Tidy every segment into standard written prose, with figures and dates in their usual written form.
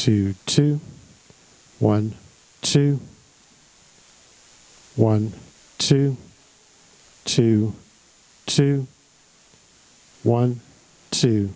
2 2, 1 2, 1 2, 2 2, 1 2.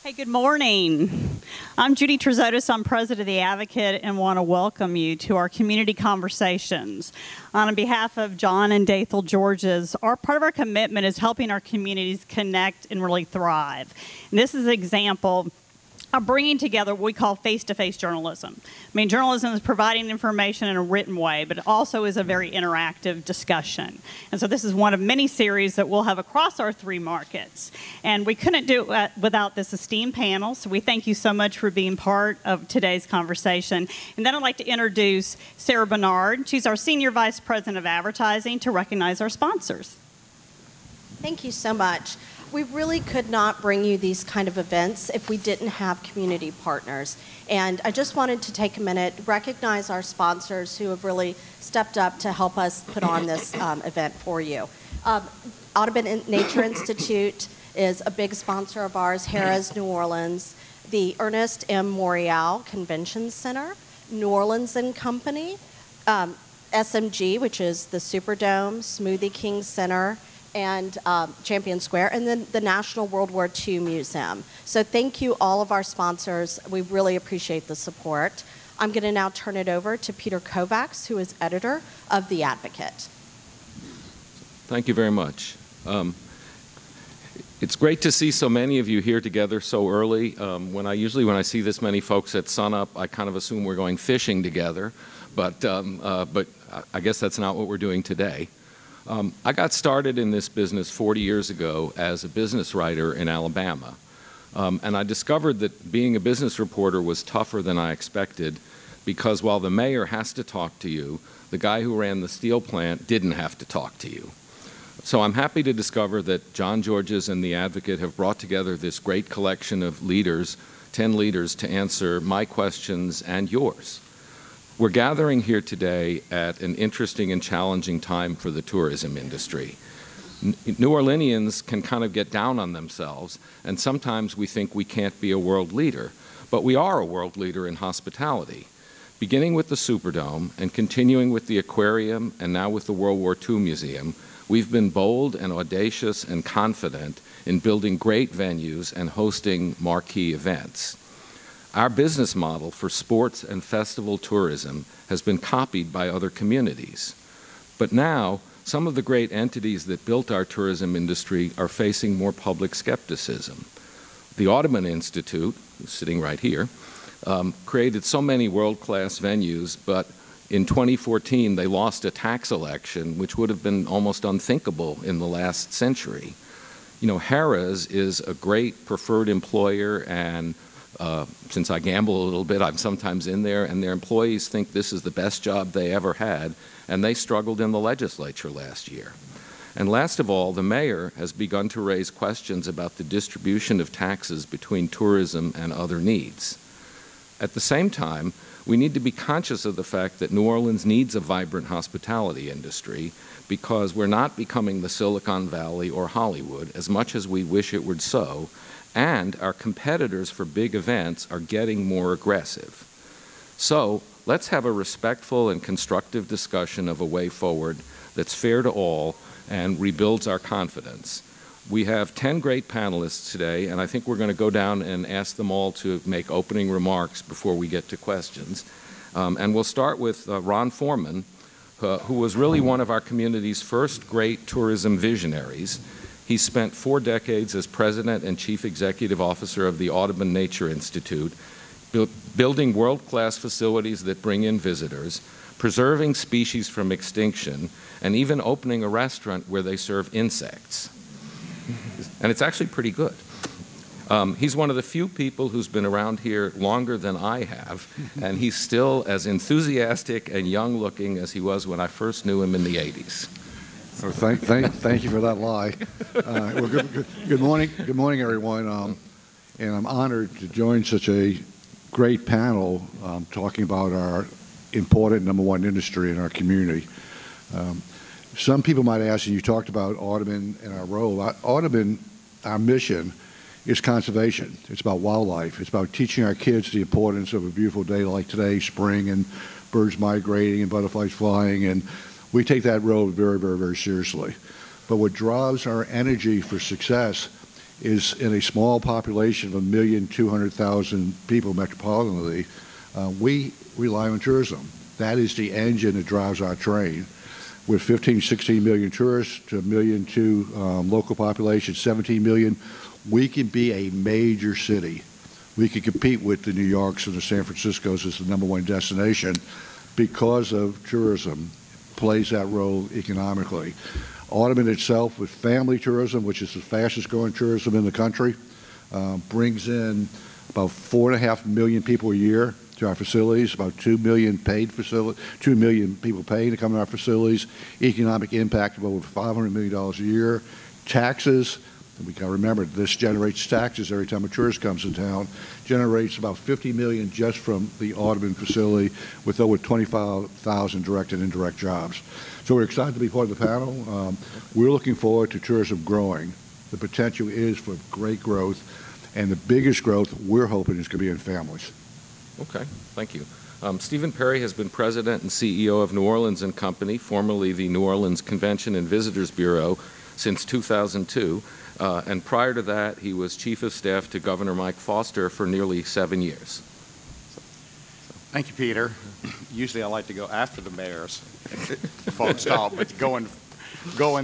Hey, good morning. I'm Judy Trezodis. I'm president of the Advocate and want to welcome you to our community conversations. On behalf of John and Dathel Georges, part of our commitment is helping our communities connect and really thrive. And this is an example of bringing together what we call face-to-face journalism. I mean, journalism is providing information in a written way, but it also is a very interactive discussion. And so this is one of many series that we'll have across our 3 markets. And we couldn't do it without this esteemed panel, so we thank you so much for being part of today's conversation. And then I'd like to introduce Sarah Barnard. She's our Senior Vice President of Advertising, to recognize our sponsors. Thank you so much. We really could not bring you these kind of events if we didn't have community partners. And I just wanted to take a minute, recognize our sponsors who have really stepped up to help us put on this event for you. Audubon Nature Institute is a big sponsor of ours, Harrah's New Orleans, the Ernest M. Morial Convention Center, New Orleans and Company, SMG, which is the Superdome, Smoothie King Center, and Champion Square, and then the National World War II Museum. So thank you, all of our sponsors. We really appreciate the support. I'm going to now turn it over to Peter Kovacs, who is editor of The Advocate. Thank you very much. It's great to see so many of you here together so early. When I see this many folks at sunup, I kind of assume we're going fishing together, but I guess that's not what we're doing today. I got started in this business 40 years ago as a business writer in Alabama. And I discovered that being a business reporter was tougher than I expected, because while the mayor has to talk to you, the guy who ran the steel plant didn't have to talk to you. So I'm happy to discover that John Georges and The Advocate have brought together this great collection of leaders, 10 leaders, to answer my questions and yours. We're gathering here today at an interesting and challenging time for the tourism industry. New Orleanians can kind of get down on themselves, and sometimes we think we can't be a world leader, but we are a world leader in hospitality. Beginning with the Superdome and continuing with the aquarium and now with the World War II Museum, we've been bold and audacious and confident in building great venues and hosting marquee events. Our business model for sports and festival tourism has been copied by other communities. But now, some of the great entities that built our tourism industry are facing more public skepticism. The Audubon Institute, who's sitting right here, created so many world-class venues, but in 2014 they lost a tax election, which would have been almost unthinkable in the last century. You know, Harrah's is a great preferred employer, and since I gamble a little bit, I'm sometimes in there, and their employees think this is the best job they ever had, and they struggled in the legislature last year. And last of all, the mayor has begun to raise questions about the distribution of taxes between tourism and other needs. At the same time, we need to be conscious of the fact that New Orleans needs a vibrant hospitality industry, because we're not becoming the Silicon Valley or Hollywood as much as we wish it would so, and our competitors for big events are getting more aggressive. So let's have a respectful and constructive discussion of a way forward that's fair to all and rebuilds our confidence. We have 10 great panelists today, and I think we're going to go down and ask them all to make opening remarks before we get to questions. And we'll start with Ron Foreman, who was really one of our community's first great tourism visionaries. He spent 4 decades as president and chief executive officer of the Audubon Nature Institute, building world-class facilities that bring in visitors, preserving species from extinction, and even opening a restaurant where they serve insects. And it's actually pretty good. He's one of the few people who's been around here longer than I have, and he's still as enthusiastic and young-looking as he was when I first knew him in the 80s. Oh, thank you for that lie. Well, good morning, everyone. And I'm honored to join such a great panel talking about our important #1 industry in our community. Some people might ask, and you talked about Audubon and our role. Audubon, our mission is conservation. It's about wildlife. It's about teaching our kids the importance of a beautiful day like today, spring, and birds migrating and butterflies flying. And we take that role very, very, very seriously. But what drives our energy for success is in a small population of 1,200,000 people metropolitanly. We rely on tourism. That is the engine that drives our train. With 15, 16 million tourists to 1.2 million local population, 17 million, we can be a major city. We can compete with the New Yorks and the San Franciscos as the #1 destination because of tourism plays that role economically. Audubon itself, with family tourism, which is the fastest growing tourism in the country, brings in about 4.5 million people a year to our facilities, about 2 million people paying to come to our facilities, economic impact of over $500 million a year, taxes. We got to remember, this generates taxes every time a tourist comes in town, generates about $50 million just from the Audubon facility with over 25,000 direct and indirect jobs. So we're excited to be part of the panel. We're looking forward to tourism growing. The potential is for great growth, and the biggest growth we're hoping is going to be in families. Okay, thank you. Stephen Perry has been president and CEO of New Orleans & Company, formerly the New Orleans Convention and Visitors Bureau, since 2002. And prior to that, he was chief of staff to Governor Mike Foster for nearly 7 years. Thank you, Peter. Usually I like to go after the mayor's folks talk, but going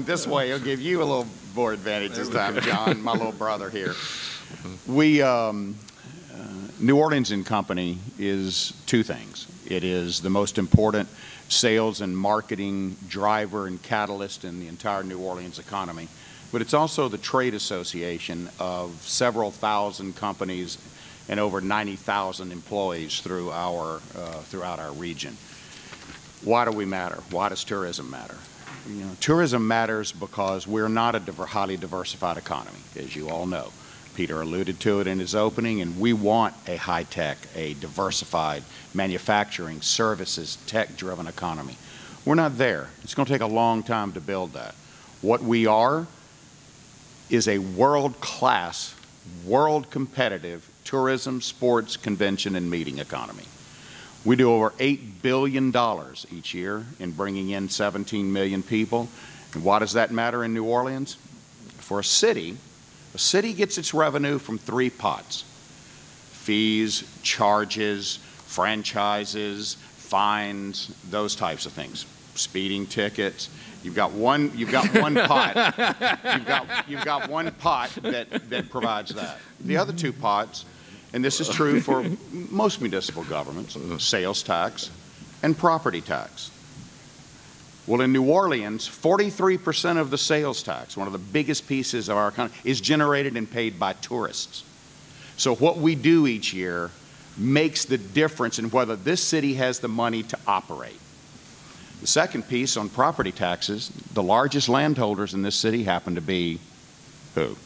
this way will give you a little more advantage this time, John, my little brother here. New Orleans & Company is two things. It is the most important sales and marketing driver and catalyst in the entire New Orleans economy. But it's also the trade association of several thousand companies and over 90,000 employees throughout our region. Why do we matter? Why does tourism matter? You know, tourism matters because we're not a highly diversified economy, as you all know. Peter alluded to it in his opening, and we want a high-tech, a diversified manufacturing, services, tech-driven economy. We're not there. It's going to take a long time to build that. What we are is a world-class, world-competitive tourism, sports, convention, and meeting economy. We do over $8 billion each year in bringing in 17 million people. And why does that matter in New Orleans? For a city gets its revenue from 3 pots: fees, charges, franchises, fines, those types of things, speeding tickets. You've got one pot. You've got one pot that provides that. The other 2 pots, and this is true for most municipal governments, sales tax and property tax. Well, in New Orleans, 43% of the sales tax, one of the biggest pieces of our economy, is generated and paid by tourists. So what we do each year makes the difference in whether this city has the money to operate. The second piece on property taxes, the largest landholders in this city happen to be who?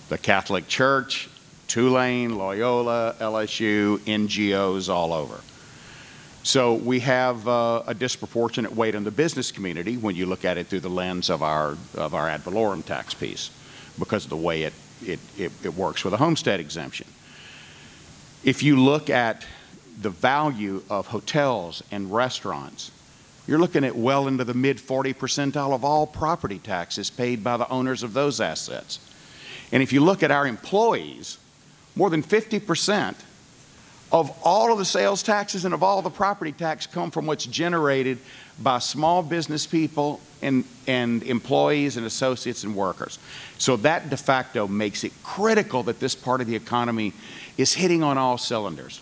The Catholic Church, Tulane, Loyola, LSU, NGOs all over. So we have a disproportionate weight on the business community when you look at it through the lens of our ad valorem tax piece because of the way it works with a homestead exemption. If you look at the value of hotels and restaurants, you're looking at well into the mid-40 percentile of all property taxes paid by the owners of those assets. And if you look at our employees, more than 50% of all of the sales taxes and of all the property tax come from what's generated by small business people and employees and associates and workers. So that de facto makes it critical that this part of the economy is hitting on all cylinders.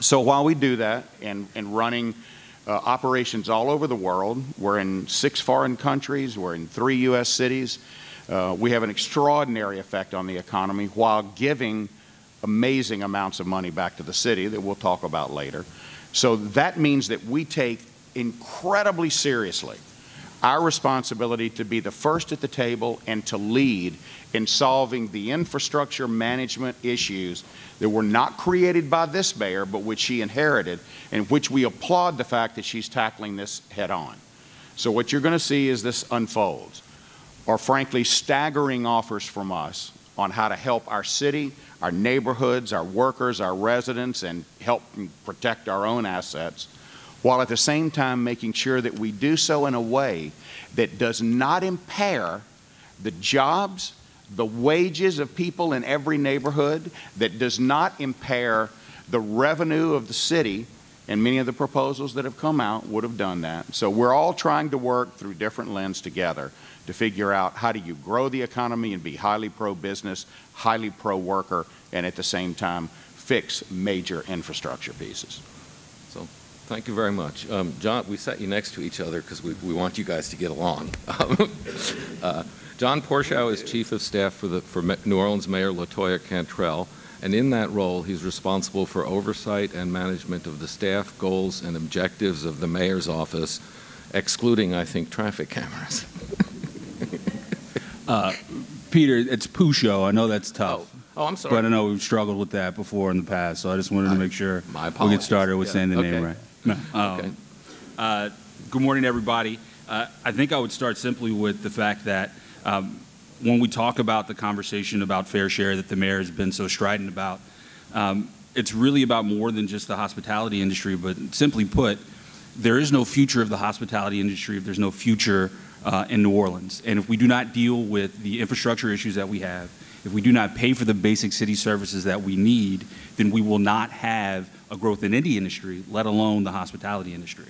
So while we do that and running operations all over the world, we're in 6 foreign countries, we're in 3 U.S. cities, we have an extraordinary effect on the economy while giving amazing amounts of money back to the city that we'll talk about later. So that means that we take incredibly seriously our responsibility to be the first at the table and to lead in solving the infrastructure management issues that were not created by this mayor, but which she inherited, and which we applaud the fact that she's tackling this head on. So what you're going to see as this unfolds are frankly staggering offers from us on how to help our city, our neighborhoods, our workers, our residents, and help protect our own assets, while at the same time making sure that we do so in a way that does not impair the jobs, the wages of people in every neighborhood, that does not impair the revenue of the city, and many of the proposals that have come out would have done that. So we're all trying to work through different lenses together to figure out how do you grow the economy and be highly pro-business, highly pro-worker, and at the same time fix major infrastructure pieces. So thank you very much. John, we sat you next to each other because we want you guys to get along. John Porchow is Chief of Staff for New Orleans Mayor LaToya Cantrell, and in that role, he's responsible for oversight and management of the staff, goals, and objectives of the mayor's office, excluding, I think, traffic cameras. Peter, it's Pusho. I know that's tough. Oh, I'm sorry. But I know we've struggled with that before in the past, so I just wanted to make sure we get started with saying the name right. No. Good morning, everybody. I think I would start simply with the fact that when we talk about the conversation about fair share that the mayor has been so strident about, it's really about more than just the hospitality industry, but simply put, there is no future of the hospitality industry if there's no future in New Orleans. And if we do not deal with the infrastructure issues that we have, if we do not pay for the basic city services that we need, then we will not have a growth in any industry, let alone the hospitality industry.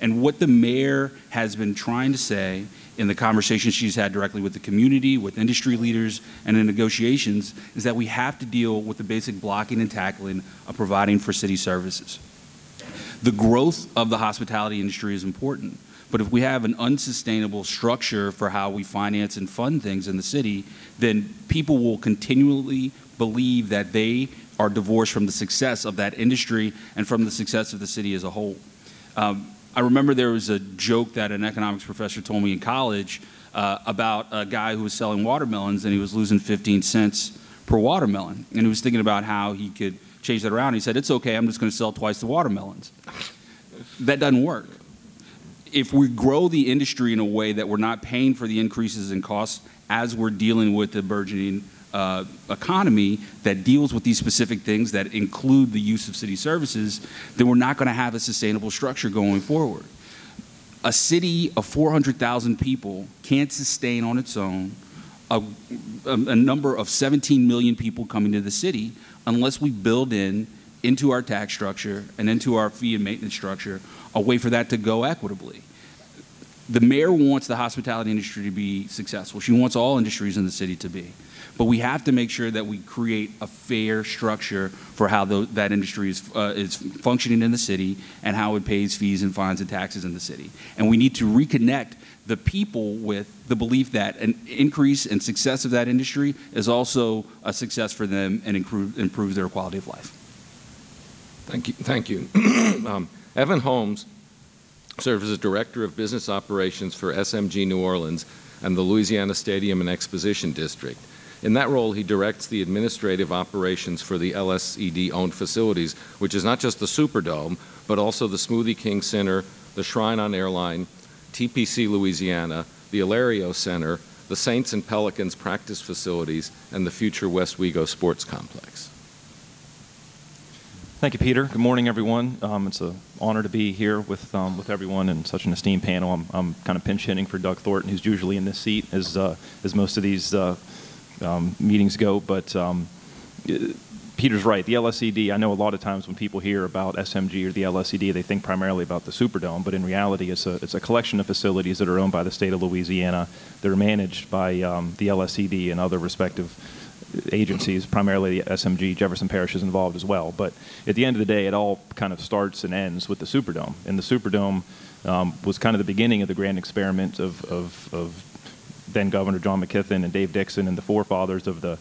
And what the mayor has been trying to say in the conversations she's had directly with the community, with industry leaders, and in negotiations is that we have to deal with the basic blocking and tackling of providing for city services. The growth of the hospitality industry is important, but if we have an unsustainable structure for how we finance and fund things in the city, then people will continually believe that they are divorced from the success of that industry and from the success of the city as a whole. I remember there was a joke that an economics professor told me in college about a guy who was selling watermelons and he was losing 15 cents per watermelon. And he was thinking about how he could change that around. He said, it's okay, I'm just going to sell twice the watermelons. That doesn't work. If we grow the industry in a way that we're not paying for the increases in costs as we're dealing with the burgeoning economy that deals with these specific things that include the use of city services, then we're not going to have a sustainable structure going forward. A city of 400,000 people can't sustain on its own a number of 17 million people coming to the city unless we build into our tax structure and into our fee and maintenance structure a way for that to go equitably. The mayor wants the hospitality industry to be successful. She wants all industries in the city to be. But we have to make sure that we create a fair structure for how that industry is functioning in the city and how it pays fees and fines and taxes in the city. And we need to reconnect the people with the belief that an increase in success of that industry is also a success for them and improves their quality of life. Thank you. Thank you. Evan Holmes serves as Director of Business Operations for SMG New Orleans and the Louisiana Stadium and Exposition District. In that role, he directs the administrative operations for the LSED-owned facilities, which is not just the Superdome, but also the Smoothie King Center, the Shrine on Airline, TPC Louisiana, the Ilario Center, the Saints and Pelicans practice facilities, and the future West Wego Sports Complex. Thank you, Peter. Good morning, everyone. It's an honor to be here with everyone and such an esteemed panel. I'm kind of pinch hitting for Doug Thornton, who's usually in this seat as most of these meetings go. But Peter's right. The LSED, I know a lot of times when people hear about SMG or the LSED, they think primarily about the Superdome. But in reality, it's a collection of facilities that are owned by the state of Louisiana that are managed by the LSED and other respective agencies, primarily the SMG. Jefferson Parish is involved as well. But at the end of the day, it all kind of starts and ends with the Superdome. And the Superdome was kind of the beginning of the grand experiment of then Governor John McKithen and Dave Dixon and the forefathers of the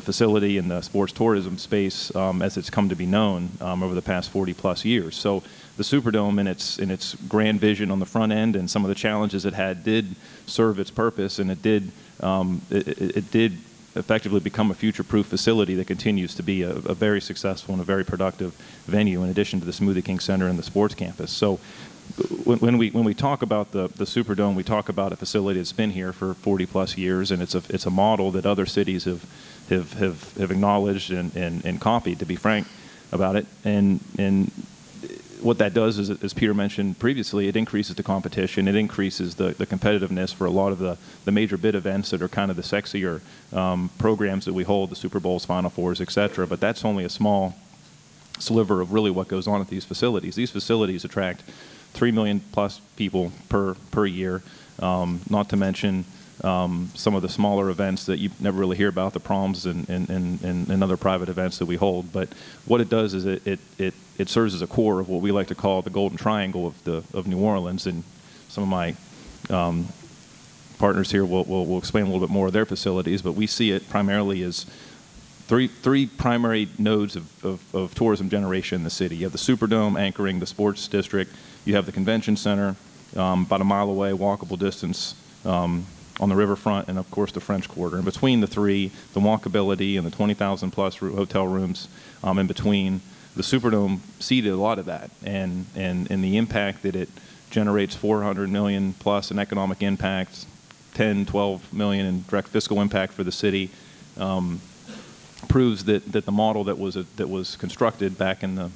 facility and the sports tourism space as it's come to be known over the past 40-plus years. So the Superdome in its grand vision on the front end and some of the challenges it had did serve its purpose, and it did effectively become a future-proof facility that continues to be a very successful and a very productive venue in addition to the Smoothie King Center and the sports campus. So when we talk about the Superdome, we talk about a facility that's been here for 40-plus years, and it's a model that other cities have acknowledged and copied, to be frank about it. And what that does is, as Peter mentioned previously, it increases the competition. It increases the competitiveness for a lot of the major bid events that are kind of the sexier programs that we hold, the Super Bowls, Final Fours, et cetera. But that's only a small sliver of really what goes on at these facilities. These facilities attract 3 million plus people per year, not to mention some of the smaller events that you never really hear about, the proms and other private events that we hold. But what it does is it serves as a core of what we like to call the golden triangle of New Orleans. And some of my partners here will explain a little bit more of their facilities, but we see it primarily as three primary nodes of tourism generation in the city. You have the Superdome anchoring the sports district. You have the convention center about a mile away, walkable distance on the riverfront, and of course the French Quarter. And between the three, the walkability and the 20,000 plus hotel rooms in between, the Superdome seeded a lot of that. And the impact that it generates, 400 million plus in economic impact, 10, 12 million in direct fiscal impact for the city, proves that the model that was constructed back in the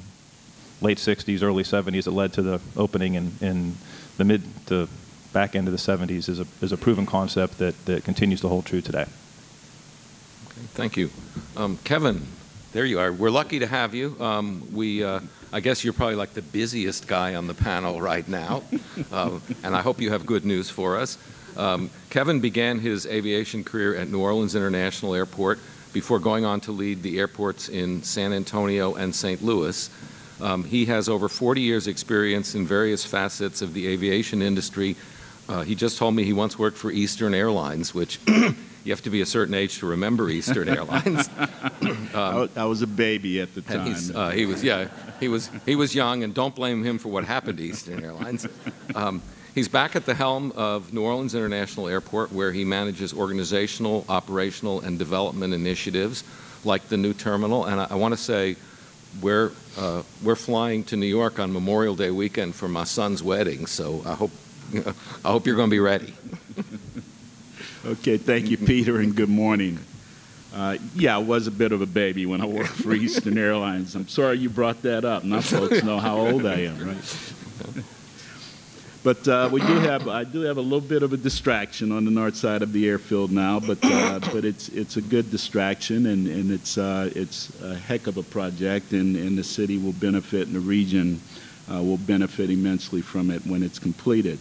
late 60s, early 70s, that led to the opening in the mid to back end of the 70s is a proven concept that continues to hold true today. Okay, thank you. Kevin, there you are. We're lucky to have you. I guess you're probably like the busiest guy on the panel right now, and I hope you have good news for us. Kevin began his aviation career at New Orleans International Airport before going on to lead the airports in San Antonio and St. Louis. He has over 40 years' experience in various facets of the aviation industry. He just told me he once worked for Eastern Airlines, which you have to be a certain age to remember Eastern Airlines. I was a baby at the time. He was young, and don't blame him for what happened to Eastern Airlines. He's back at the helm of New Orleans International Airport, where he manages organizational, operational, and development initiatives like the new terminal. And I want to say we're flying to New York on Memorial Day weekend for my son's wedding, so I hope you're going to be ready. Okay, thank you, Peter, and good morning. Yeah, I was a bit of a baby when I worked for Eastern Airlines. I'm sorry you brought that up. Now folks know how old I am, right? But I do have a little bit of a distraction on the north side of the airfield now, but it's a good distraction, and it's a heck of a project, and the city will benefit, and the region will benefit immensely from it when it's completed.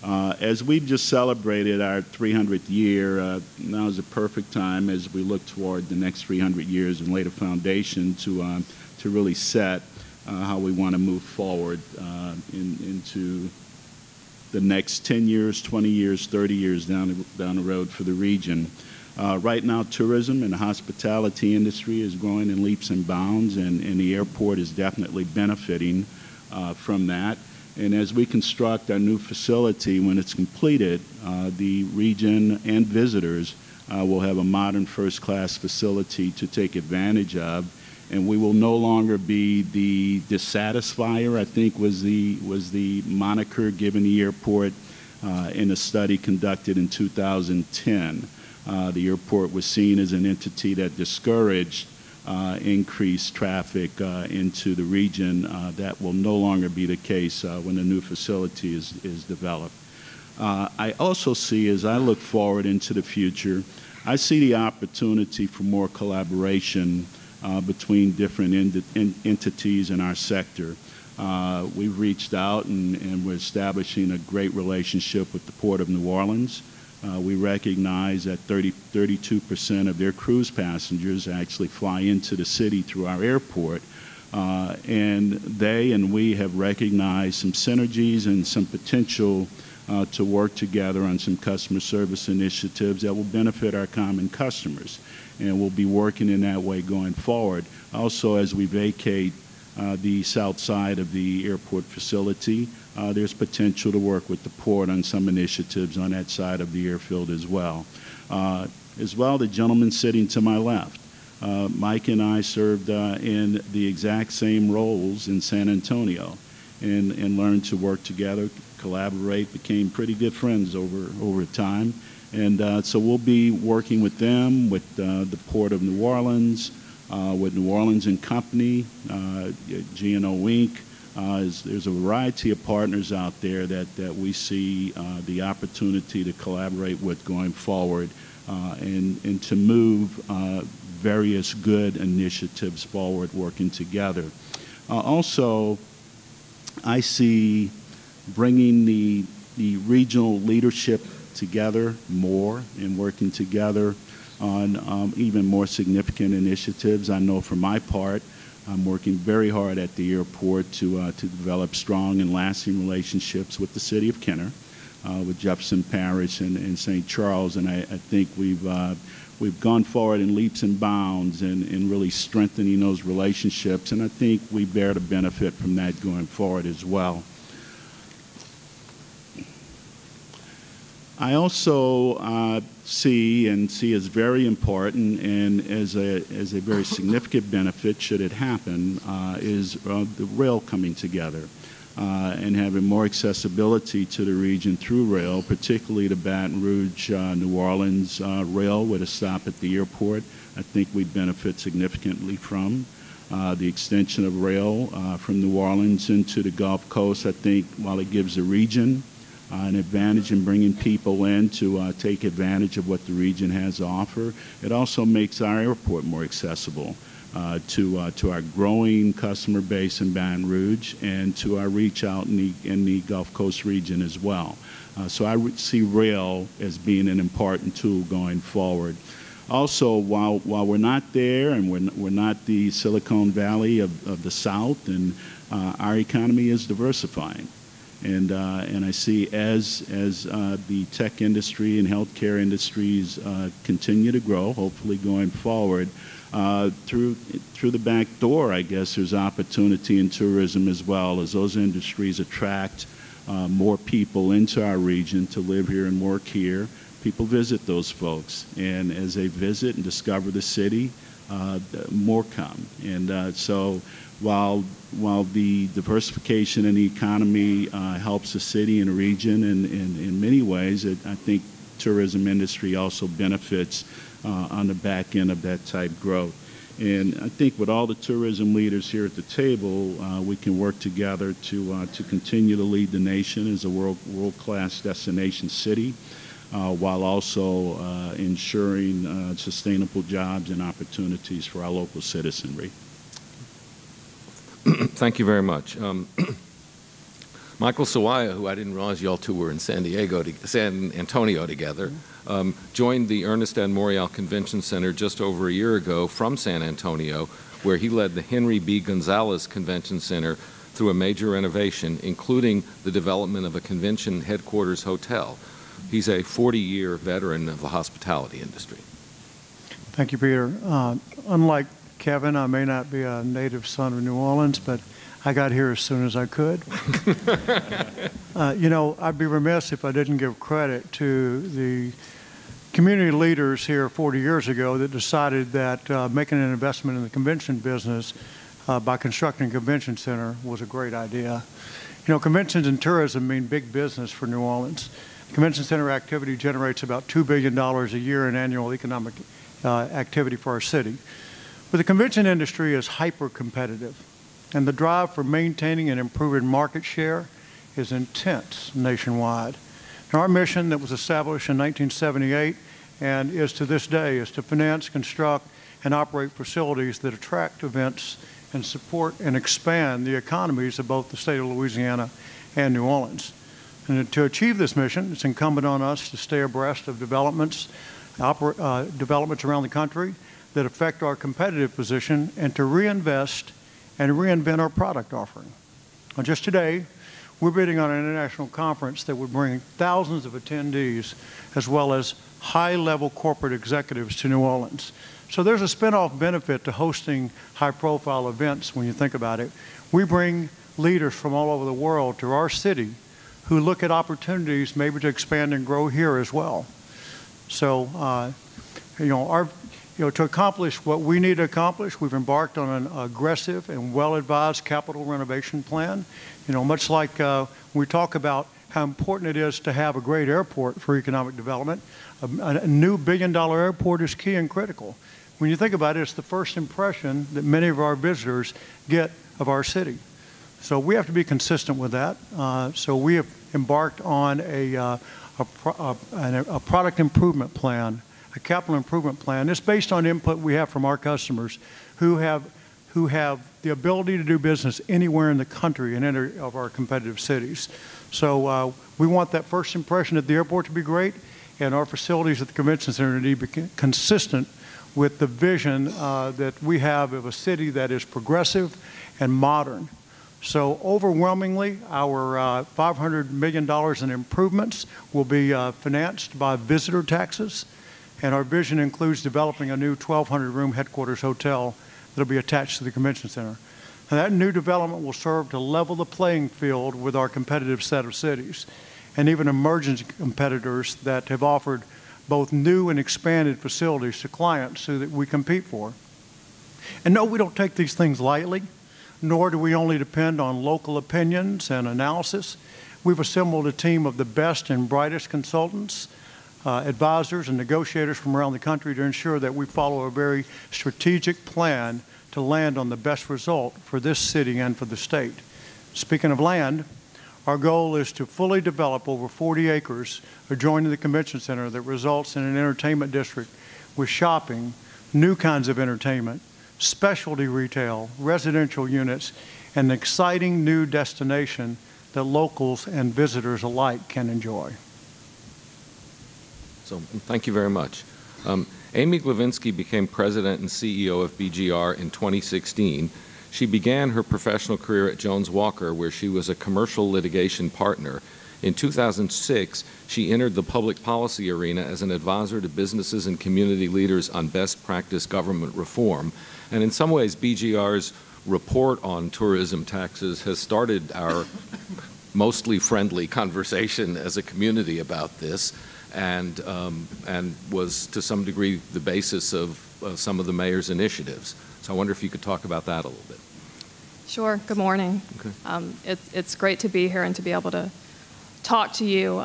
As we've just celebrated our 300th year, now is a perfect time as we look toward the next 300 years and lay the foundation to really set how we want to move forward into the next 10 years, 20 years, 30 years down the road for the region. Right now, tourism and the hospitality industry is growing in leaps and bounds, and the airport is definitely benefiting from that. And as we construct our new facility, when it's completed, the region and visitors will have a modern first-class facility to take advantage of. And we will no longer be the dissatisfier, I think was the moniker given the airport in a study conducted in 2010. The airport was seen as an entity that discouraged increased traffic into the region. That will no longer be the case when the new facility is developed. I also see, as I look forward into the future, I see the opportunity for more collaboration between different entities in our sector. We've reached out and we're establishing a great relationship with the Port of New Orleans. We recognize that 32% of their cruise passengers actually fly into the city through our airport. And they and we have recognized some synergies and some potential to work together on some customer service initiatives that will benefit our common customers. And we'll be working in that way going forward. Also, as we vacate the south side of the airport facility, there's potential to work with the port on some initiatives on that side of the airfield as well. The gentleman sitting to my left, Mike and I served in the exact same roles in San Antonio and learned to work together, collaborate, became pretty good friends over time. And so we'll be working with them, with the Port of New Orleans, with New Orleans and Company, G&O Inc., There's a variety of partners out there that we see the opportunity to collaborate with going forward and to move various good initiatives forward working together. Also, I see bringing the regional leadership together more and working together on even more significant initiatives. I know for my part, I'm working very hard at the airport to develop strong and lasting relationships with the city of Kenner, with Jefferson Parish and St. Charles, and I think we've gone forward in leaps and bounds in really strengthening those relationships, and I think we bear the benefit from that going forward as well. I also see as very important and as a very significant benefit, should it happen, is the rail coming together and having more accessibility to the region through rail, particularly the Baton Rouge, New Orleans rail with a stop at the airport. I think we benefit significantly from the extension of rail from New Orleans into the Gulf Coast. I think while it gives the region an advantage in bringing people in to take advantage of what the region has to offer, it also makes our airport more accessible to our growing customer base in Baton Rouge and to our reach out in the Gulf Coast region as well. So I see rail as being an important tool going forward. Also, while we're not there and we're not the Silicon Valley of the South, and our economy is diversifying. And I see as the tech industry and healthcare industries continue to grow, hopefully going forward, through the back door, I guess there's opportunity in tourism as well, as those industries attract more people into our region to live here and work here. People visit those folks, and as they visit and discover the city, more come. And so while the diversification in the economy helps the city and the region in many ways, I think tourism industry also benefits on the back end of that type growth. And I think with all the tourism leaders here at the table, we can work together to continue to lead the nation as a world-class destination city, while also ensuring sustainable jobs and opportunities for our local citizenry. Thank you very much. Michael Sawaya, who I didn't realize y'all two were in San Antonio together, joined the Ernest N. Morial Convention Center just over a year ago from San Antonio, where he led the Henry B. Gonzalez Convention Center through a major renovation, including the development of a convention headquarters hotel. He's a 40-year veteran of the hospitality industry. Thank you, Peter. Unlike Kevin, I may not be a native son of New Orleans, but I got here as soon as I could. You know, I'd be remiss if I didn't give credit to the community leaders here 40 years ago that decided that making an investment in the convention business by constructing a convention center was a great idea. You know, conventions and tourism mean big business for New Orleans. Convention center activity generates about $2 billion a year in annual economic activity for our city. But the convention industry is hyper-competitive, and the drive for maintaining and improving market share is intense nationwide. Now, our mission that was established in 1978 and is to this day is to finance, construct, and operate facilities that attract events and support and expand the economies of both the state of Louisiana and New Orleans. And to achieve this mission, it's incumbent on us to stay abreast of developments around the country that affect our competitive position and to reinvest and reinvent our product offering. Well, just today, we're bidding on an international conference that would bring thousands of attendees as well as high-level corporate executives to New Orleans. So there's a spin-off benefit to hosting high-profile events when you think about it. We bring leaders from all over the world to our city who look at opportunities maybe to expand and grow here as well. So, to accomplish what we need to accomplish, we've embarked on an aggressive and well-advised capital renovation plan. You know, much like we talk about how important it is to have a great airport for economic development, a new billion-dollar airport is key and critical. When you think about it, it's the first impression that many of our visitors get of our city. So we have to be consistent with that. So we have embarked on a product improvement plan, a capital improvement plan. It's based on input we have from our customers who have the ability to do business anywhere in the country in any of our competitive cities. So we want that first impression at the airport to be great, and our facilities at the convention center need to be consistent with the vision that we have of a city that is progressive and modern. So overwhelmingly, our $500 million in improvements will be financed by visitor taxes, and our vision includes developing a new 1,200-room headquarters hotel that will be attached to the convention center. And that new development will serve to level the playing field with our competitive set of cities and even emerging competitors that have offered both new and expanded facilities to clients who that we compete for. And no, we don't take these things lightly, nor do we only depend on local opinions and analysis. We've assembled a team of the best and brightest consultants, advisors, and negotiators from around the country to ensure that we follow a very strategic plan to land on the best result for this city and for the state. Speaking of land, our goal is to fully develop over 40 acres adjoining the convention center that results in an entertainment district with shopping, new kinds of entertainment, specialty retail, residential units, and an exciting new destination that locals and visitors alike can enjoy. So thank you very much. Amy Glavinsky became president and CEO of BGR in 2016. She began her professional career at Jones Walker, where she was a commercial litigation partner. In 2006, she entered the public policy arena as an advisor to businesses and community leaders on best practice government reform. And in some ways, BGR's report on tourism taxes has started our mostly friendly conversation as a community about this, and was to some degree the basis of some of the mayor's initiatives. So I wonder if you could talk about that a little bit. Sure. Good morning. Okay. It's great to be here and to be able to talk to you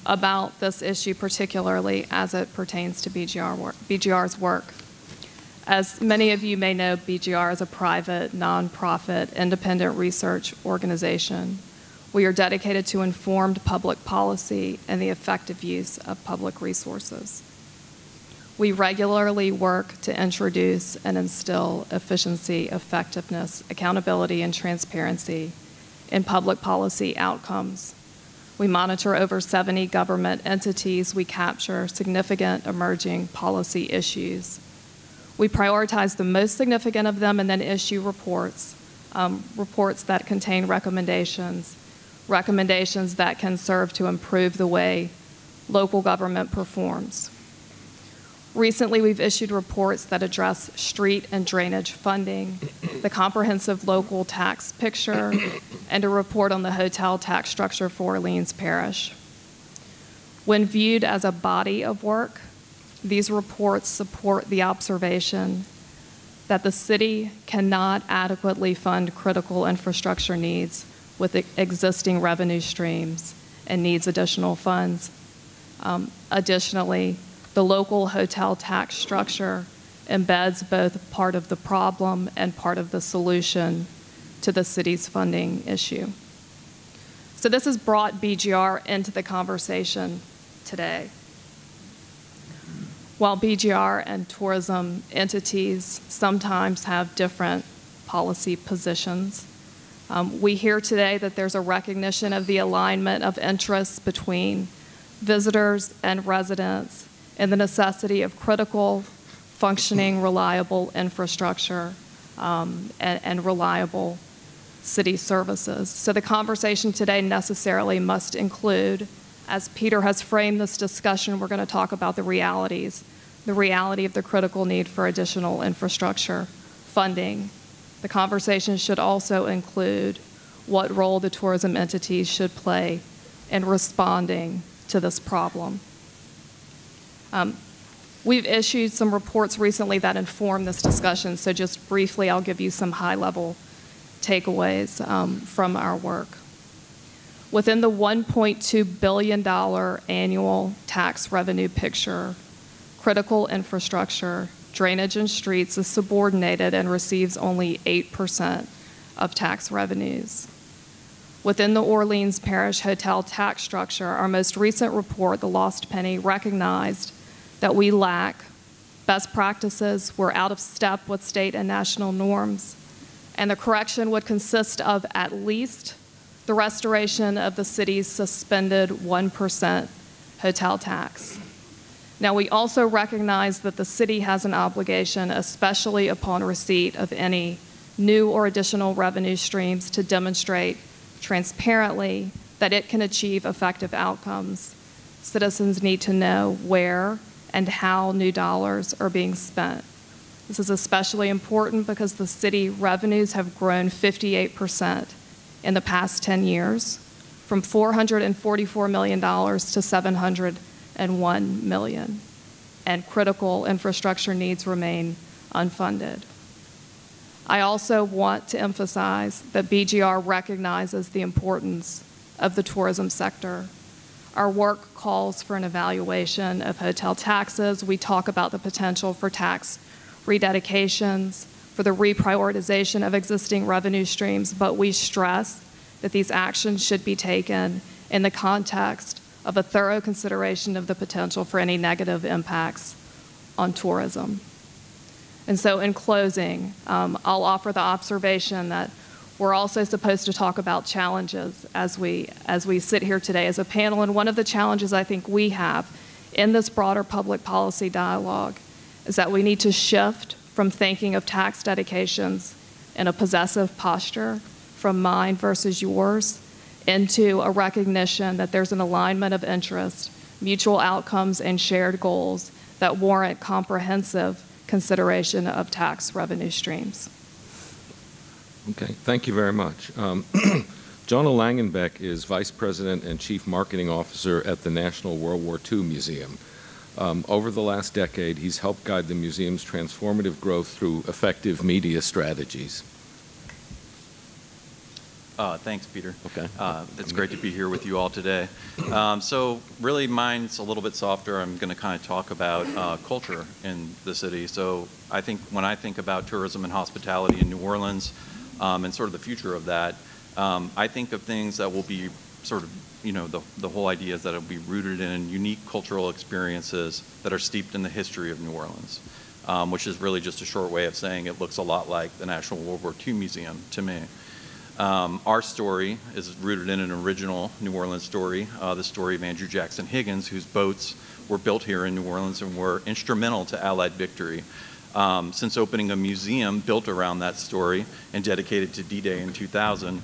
about this issue, particularly as it pertains to BGR's work. As many of you may know, BGR is a private, nonprofit, independent research organization. We are dedicated to informed public policy and the effective use of public resources. We regularly work to introduce and instill efficiency, effectiveness, accountability, and transparency in public policy outcomes. We monitor over 70 government entities. We capture significant emerging policy issues. We prioritize the most significant of them and then issue reports, reports that contain recommendations that can serve to improve the way local government performs. Recently, we've issued reports that address street and drainage funding, the comprehensive local tax picture, and a report on the hotel tax structure for Orleans Parish. When viewed as a body of work, these reports support the observation that the city cannot adequately fund critical infrastructure needs with existing revenue streams and needs additional funds. Additionally, the local hotel tax structure embeds both part of the problem and part of the solution to the city's funding issue. So this has brought BGR into the conversation today. While BGR and tourism entities sometimes have different policy positions, we hear today that there's a recognition of the alignment of interests between visitors and residents and the necessity of critical, functioning, reliable infrastructure and reliable city services. So the conversation today necessarily must include, as Peter has framed this discussion, we're going to talk about the realities, the reality of the critical need for additional infrastructure funding. The conversation should also include what role the tourism entities should play in responding to this problem. We've issued some reports recently that inform this discussion, so just briefly I'll give you some high-level takeaways from our work. Within the $1.2 billion annual tax revenue picture, critical infrastructure, drainage and streets is subordinated and receives only 8% of tax revenues. Within the Orleans Parish hotel tax structure, our most recent report, The Lost Penny, recognized that we lack best practices, we're out of step with state and national norms, and the correction would consist of at least the restoration of the city's suspended 1% hotel tax. Now, we also recognize that the city has an obligation, especially upon receipt of any new or additional revenue streams, to demonstrate transparently that it can achieve effective outcomes. Citizens need to know where and how new dollars are being spent. This is especially important because the city revenues have grown 58% in the past 10 years, from $444 million to $701 million, and critical infrastructure needs remain unfunded. I also want to emphasize that BGR recognizes the importance of the tourism sector. Our work calls for an evaluation of hotel taxes. We talk about the potential for tax rededications, for the reprioritization of existing revenue streams, but we stress that these actions should be taken in the context of a thorough consideration of the potential for any negative impacts on tourism. And so in closing, I'll offer the observation that we're also supposed to talk about challenges as we sit here today as a panel. And one of the challenges I think we have in this broader public policy dialogue is that we need to shift from thinking of tax dedications in a possessive posture, from mine versus yours, into a recognition that there's an alignment of interest, mutual outcomes, and shared goals that warrant comprehensive consideration of tax revenue streams. Okay, thank you very much. Jonna Langan Beck is Vice President and Chief Marketing Officer at the National World War II Museum. Over the last decade, he's helped guide the museum's transformative growth through effective media strategies. Thanks, Peter. Okay. It's great to be here with you all today. So really mine's a little bit softer. I'm going to kind of talk about culture in the city. So I think when I think about tourism and hospitality in New Orleans and sort of the future of that, I think of things that will be sort of, you know, the whole idea is that it'll be rooted in unique cultural experiences that are steeped in the history of New Orleans, which is really just a short way of saying it looks a lot like the National World War II Museum to me. Our story is rooted in an original New Orleans story, the story of Andrew Jackson Higgins, whose boats were built here in New Orleans and were instrumental to Allied victory. Since opening a museum built around that story and dedicated to D-Day in 2000,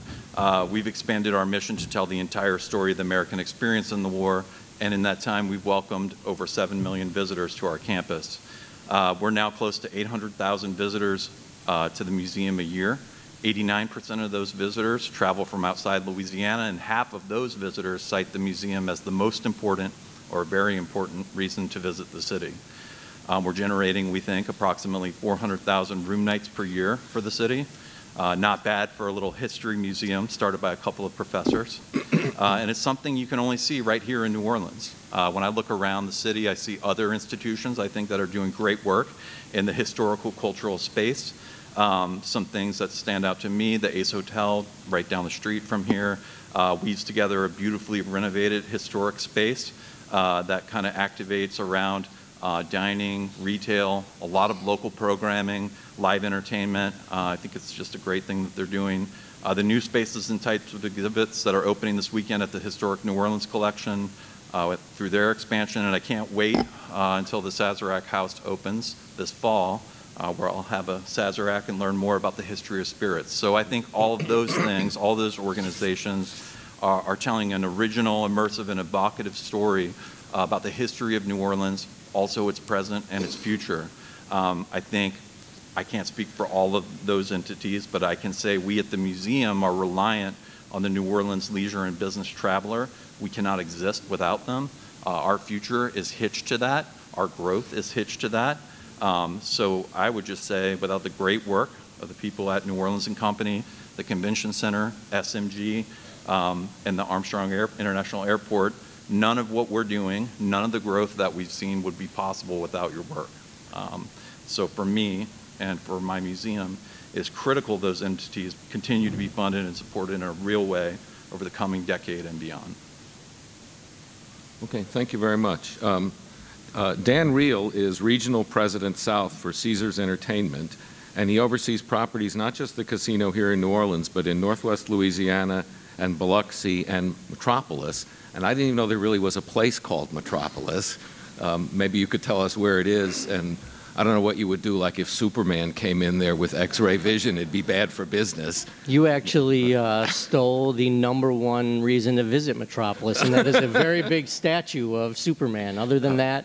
we've expanded our mission to tell the entire story of the American experience in the war, and in that time we've welcomed over 7 million visitors to our campus. We're now close to 800,000 visitors to the museum a year. 89% of those visitors travel from outside Louisiana, and half of those visitors cite the museum as the most important or very important reason to visit the city. We're generating, we think, approximately 400,000 room nights per year for the city. Not bad for a little history museum started by a couple of professors. And it's something you can only see right here in New Orleans. When I look around the city, I see other institutions, I think, that are doing great work in the historical cultural space. Some things that stand out to me, the Ace Hotel right down the street from here weaves together a beautifully renovated historic space that kind of activates around dining, retail, a lot of local programming, live entertainment. I think it's just a great thing that they're doing. The new spaces and types of exhibits that are opening this weekend at the Historic New Orleans Collection through their expansion, and I can't wait until the Sazerac House opens this fall, where I'll have a Sazerac and learn more about the history of spirits. So I think all of those things, all those organizations are telling an original, immersive, and evocative story about the history of New Orleans, also its present and its future. I think I can't speak for all of those entities, but I can say we at the museum are reliant on the New Orleans leisure and business traveler. We cannot exist without them. Our future is hitched to that. Our growth is hitched to that. So I would just say, without the great work of the people at New Orleans and Company, the Convention Center, SMG, and the Armstrong International Airport, none of what we're doing, none of the growth that we've seen would be possible without your work. So for me and for my museum, It's critical those entities continue to be funded and supported in a real way over the coming decade and beyond. Okay, thank you very much. Dan Reel is Regional President South for Caesars Entertainment, and he oversees properties, not just the casino here in New Orleans, but in Northwest Louisiana and Biloxi and Metropolis. And I didn't even know there really was a place called Metropolis. Maybe you could tell us where it is, and I don't know what you would do, like if Superman came in there with X-ray vision, it'd be bad for business. You actually stole the #1 reason to visit Metropolis, and that is a very big statue of Superman. Other than that,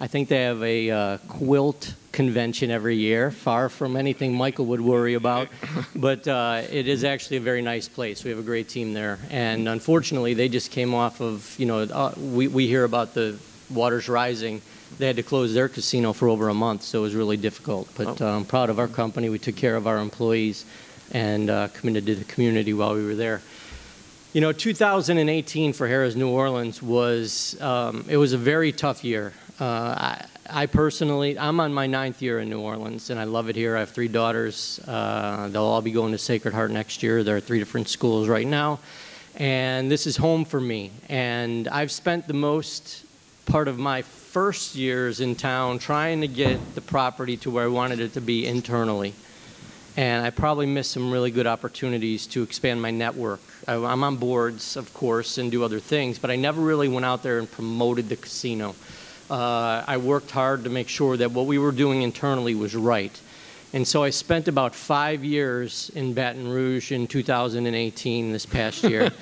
I think they have a quilt convention every year, far from anything Michael would worry about. But it is actually a very nice place. We have a great team there. And unfortunately, they just came off of, we hear about the waters rising. They had to close their casino for over a month, so it was really difficult. But I'm proud of our company. We took care of our employees and committed to the community while we were there. 2018 for Harrah's New Orleans was, it was a very tough year. I personally, I'm on my 9th year in New Orleans, and I love it here. I have 3 daughters. They'll all be going to Sacred Heart next year. They're at 3 different schools right now. And this is home for me. And I've spent the most part of my first years in town trying to get the property to where I wanted it to be internally. And I probably missed some really good opportunities to expand my network. I'm on boards, of course, and do other things, but I never really went out there and promoted the casino. I worked hard to make sure that what we were doing internally was right. And so I spent about 5 years in Baton Rouge in 2018, this past year.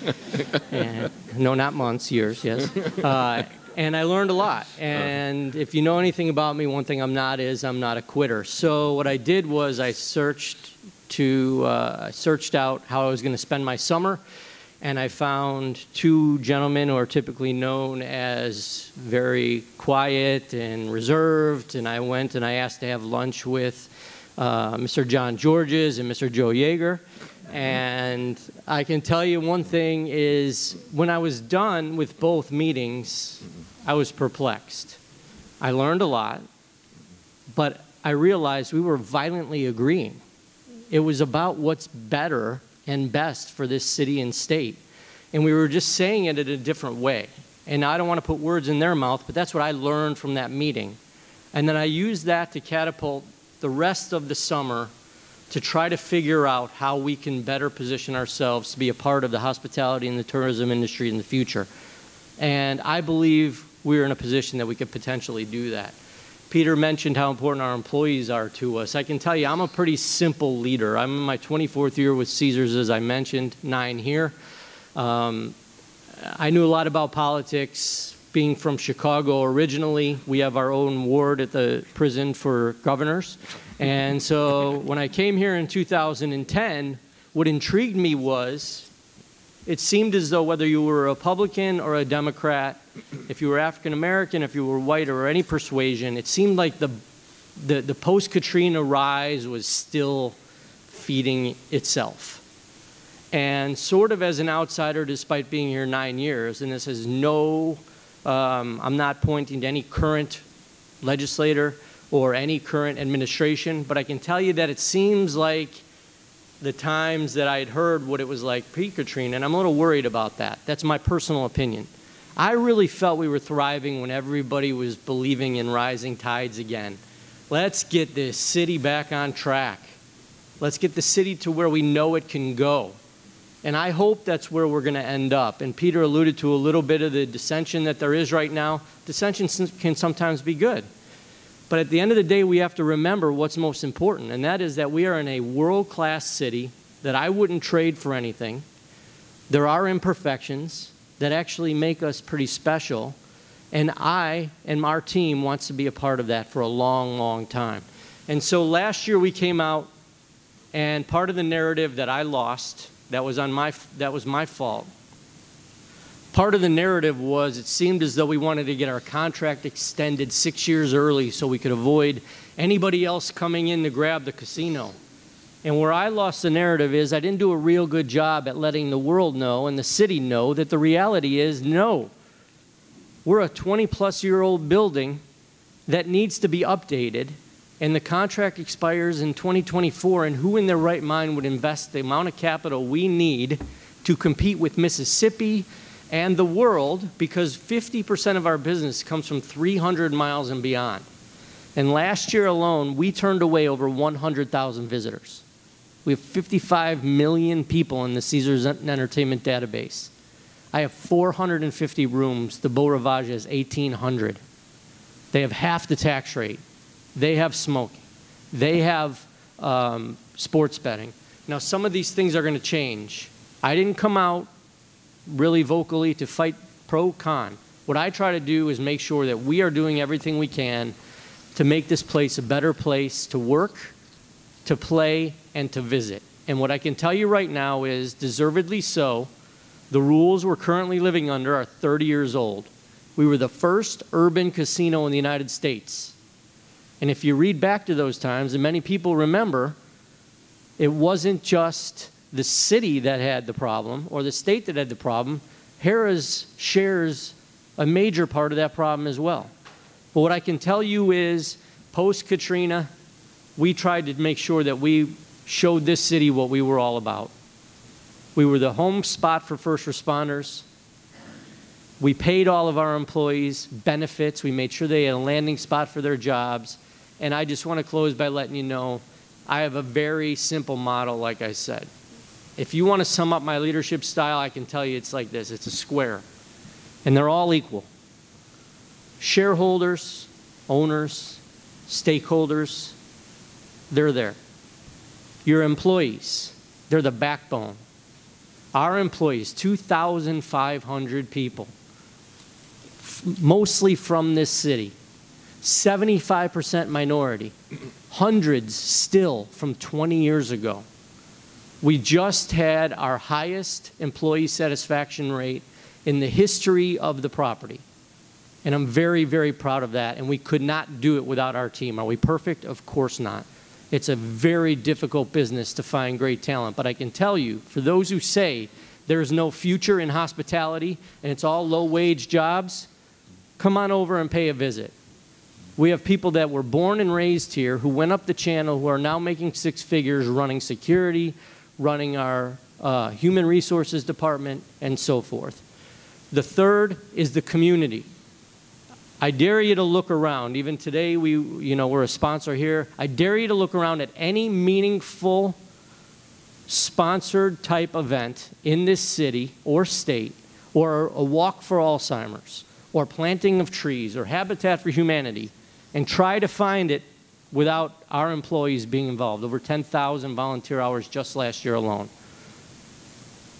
No, not months, years, yes. And I learned a lot. And if you know anything about me, one thing I'm not is I'm not a quitter. So what I did was I searched out how I was going to spend my summer, and I found 2 gentlemen who are typically known as very quiet and reserved, and I went and I asked to have lunch with Mr. John Georges and Mr. Joe Yeager. And I can tell you one thing is when I was done with both meetings, I was perplexed. I learned a lot, but I realized we were violently agreeing. It was about what's better and best for this city and state. And we were just saying it in a different way. And I don't want to put words in their mouth, but that's what I learned from that meeting. And then I used that to catapult the rest of the summer to try to figure out how we can better position ourselves to be a part of the hospitality and the tourism industry in the future. And I believe we're in a position that we could potentially do that. Peter mentioned how important our employees are to us. I can tell you I'm a pretty simple leader. I'm in my 24th year with Caesars, as I mentioned, 9 here. I knew a lot about politics. Being from Chicago originally, we have our own ward at the prison for governors. And so when I came here in 2010, what intrigued me was it seemed as though whether you were a Republican or a Democrat, if you were African American, if you were white or any persuasion, it seemed like the post-Katrina rise was still feeding itself. And sort of as an outsider, despite being here 9 years, and this is I'm not pointing to any current legislator or any current administration, but I can tell you that it seems like the times that I had heard what it was like pre-Katrina, and I'm a little worried about that. That's my personal opinion. I really felt we were thriving when everybody was believing in rising tides again. Let's get this city back on track. Let's get the city to where we know it can go. And I hope that's where we're going to end up. And Peter alluded to a little bit of the dissension that there is right now. Dissension can sometimes be good. But at the end of the day, we have to remember what's most important, and that is that we are in a world-class city that I wouldn't trade for anything. There are imperfections that actually make us pretty special, and I and our team wants to be a part of that for a long, long time. And so last year we came out, and part of the narrative that I lost, that was my fault. Part of the narrative was it seemed as though we wanted to get our contract extended 6 years early so we could avoid anybody else coming in to grab the casino. And where I lost the narrative is I didn't do a real good job at letting the world know and the city know that the reality is no. We're a 20-plus-year-old building that needs to be updated, and the contract expires in 2024, and who in their right mind would invest the amount of capital we need to compete with Mississippi and the world, because 50% of our business comes from 300 miles and beyond. And last year alone, we turned away over 100,000 visitors. We have 55 million people in the Caesars Entertainment database. I have 450 rooms. The Beau Rivage has 1,800. They have half the tax rate. They have smoking. They have sports betting. Now, some of these things are going to change. I didn't come out really vocally to fight pro-con. What I try to do is make sure that we are doing everything we can to make this place a better place to work, to play, and to visit. And what I can tell you right now is, deservedly so, the rules we're currently living under are 30 years old. We were the first urban casino in the United States. And if you read back to those times, and many people remember, it wasn't just the city that had the problem or the state that had the problem. Harrah's shares a major part of that problem as well. But what I can tell you is, post-Katrina, we tried to make sure that we showed this city what we were all about. We were the home spot for first responders. We paid all of our employees benefits. We made sure they had a landing spot for their jobs. And I just want to close by letting you know, I have a very simple model, like I said. If you want to sum up my leadership style, I can tell you it's like this. It's a square. And they're all equal. Shareholders, owners, stakeholders, they're there. Your employees, they're the backbone. Our employees, 2,500 people, mostly from this city, 75% minority, hundreds still from 20 years ago. We just had our highest employee satisfaction rate in the history of the property. And I'm very, very proud of that. And we could not do it without our team. Are we perfect? Of course not. It's a very difficult business to find great talent. But I can tell you, for those who say there's no future in hospitality and it's all low-wage jobs, come on over and pay a visit. We have people that were born and raised here who went up the channel who are now making six figures running security, running our human resources department, and so forth. The third is the community. I dare you to look around. Even today, we're a sponsor here. I dare you to look around at any meaningful sponsored type event in this city or state, or a walk for Alzheimer's, or planting of trees, or Habitat for Humanity, and try to find it without our employees being involved. Over 10,000 volunteer hours just last year alone.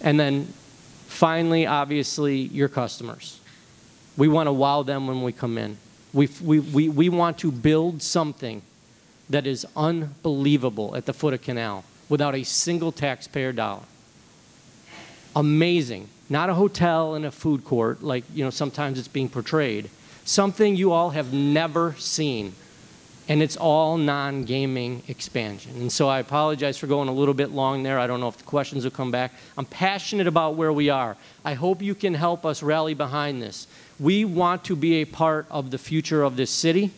And then finally, obviously, your customers. We want to wow them when we come in. We want to build something that is unbelievable at the foot of Canal without a single taxpayer dollar. Amazing. Not a hotel and a food court like sometimes it's being portrayed. Something you all have never seen. And it's all non-gaming expansion. And so I apologize for going a little bit long there. I don't know if the questions will come back. I'm passionate about where we are. I hope you can help us rally behind this. We want to be a part of the future of this city,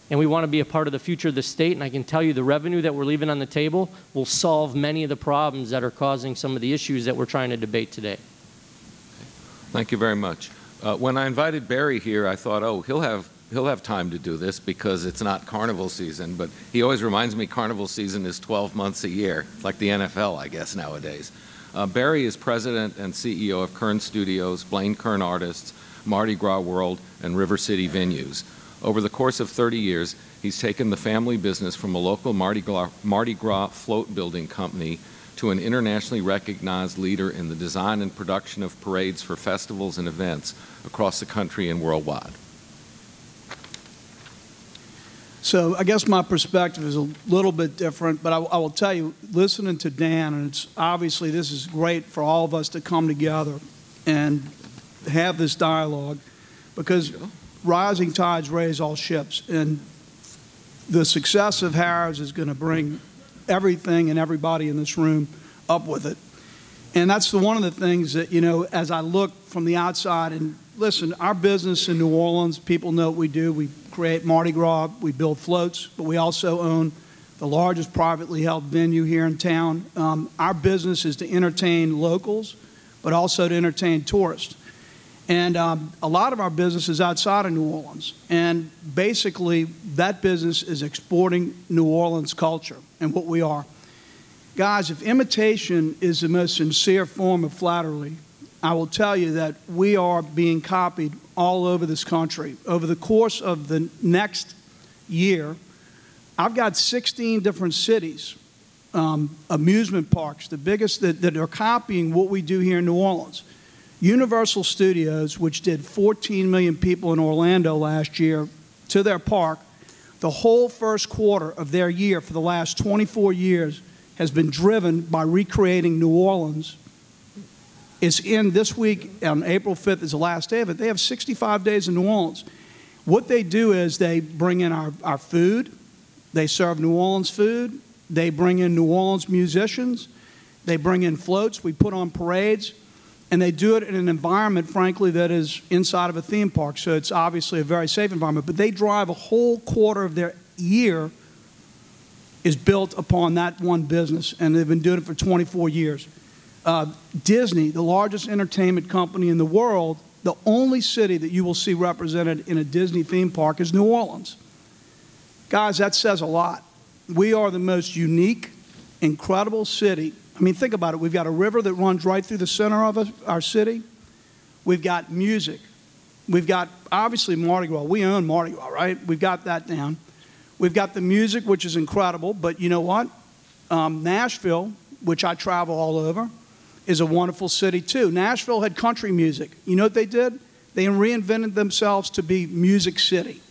and we want to be a part of the future of the state. And I can tell you the revenue that we're leaving on the table will solve many of the problems that are causing some of the issues that we're trying to debate today. Thank you very much. When I invited Barry here, I thought, oh, he'll have time to do this because it's not carnival season, but he always reminds me carnival season is 12 months a year, like the NFL, I guess, nowadays. Barry is president and CEO of Kern Studios, Blaine Kern Artists, Mardi Gras World, and River City Venues. Over the course of 30 years, he's taken the family business from a local Mardi Gras float building company to an internationally recognized leader in the design and production of parades for festivals and events across the country and worldwide. So I guess my perspective is a little bit different, but I will tell you, listening to Dan, and it's obviously this is great for all of us to come together and have this dialogue, because rising tides raise all ships, and the success of Harrah's is going to bring everything and everybody in this room up with it. And that's one of the things that, as I look from the outside and listen, our business in New Orleans, people know what we do. We create Mardi Gras, we build floats, but we also own the largest privately held venue here in town. Our business is to entertain locals, but also to entertain tourists. And a lot of our business is outside of New Orleans. And basically, that business is exporting New Orleans culture and what we are. Guys, if imitation is the most sincere form of flattery, I will tell you that we are being copied all over this country. Over the course of the next year, I've got 16 different cities, amusement parks, the biggest that are copying what we do here in New Orleans. Universal Studios, which did 14 million people in Orlando last year to their park, the whole first quarter of their year for the last 24 years has been driven by recreating New Orleans. It's in this week, on April 5th is the last day of it. They have 65 days in New Orleans. What they do is they bring in our food, they serve New Orleans food, they bring in New Orleans musicians, they bring in floats, we put on parades, and they do it in an environment, frankly, that is inside of a theme park. So it's obviously a very safe environment. But they drive a whole quarter of their year is built upon that one business, and they've been doing it for 24 years. Disney, the largest entertainment company in the world, the only city that you will see represented in a Disney theme park is New Orleans. Guys, that says a lot. We are the most unique, incredible city. I mean, think about it. We've got a river that runs right through the center of our city. We've got music. We've got, obviously, Mardi Gras. We own Mardi Gras, right? We've got that down. We've got the music, which is incredible. But you know what? Nashville, which I travel all over, is a wonderful city, too. Nashville had country music. You know what they did? They reinvented themselves to be Music City.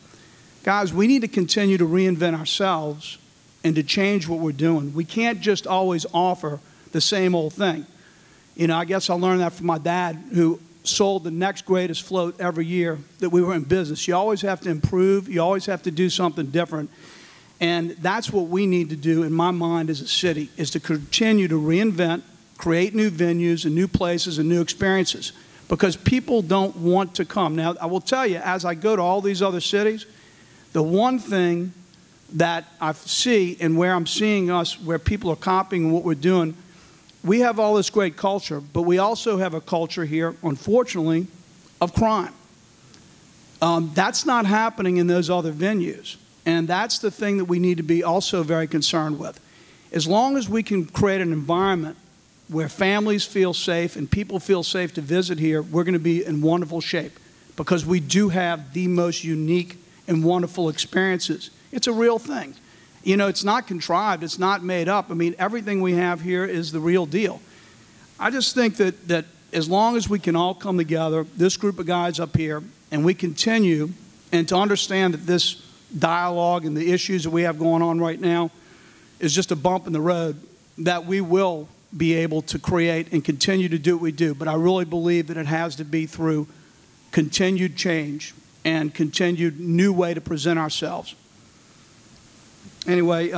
Guys, we need to continue to reinvent ourselves and to change what we're doing. We can't just always offer the same old thing. You know, I guess I learned that from my dad, who sold the next greatest float every year that we were in business. You always have to improve. You always have to do something different. And that's what we need to do, in my mind, as a city, is to continue to reinvent, create new venues and new places and new experiences, because people don't want to come. Now, I will tell you, as I go to all these other cities, the one thing that I see and where I'm seeing us, where people are copying what we're doing, we have all this great culture, but we also have a culture here, unfortunately, of crime. That's not happening in those other venues. And that's the thing that we need to be also very concerned with. As long as we can create an environment where families feel safe and people feel safe to visit here, we're going to be in wonderful shape, because we do have the most unique and wonderful experiences. It's a real thing. You know, it's not contrived. It's not made up. I mean, everything we have here is the real deal. I just think that as long as we can all come together, this group of guys up here, and we continue, and to understand that this dialogue and the issues that we have going on right now is just a bump in the road, that we will be able to create and continue to do what we do. But I really believe that it has to be through continued change and continued new way to present ourselves. Anyway,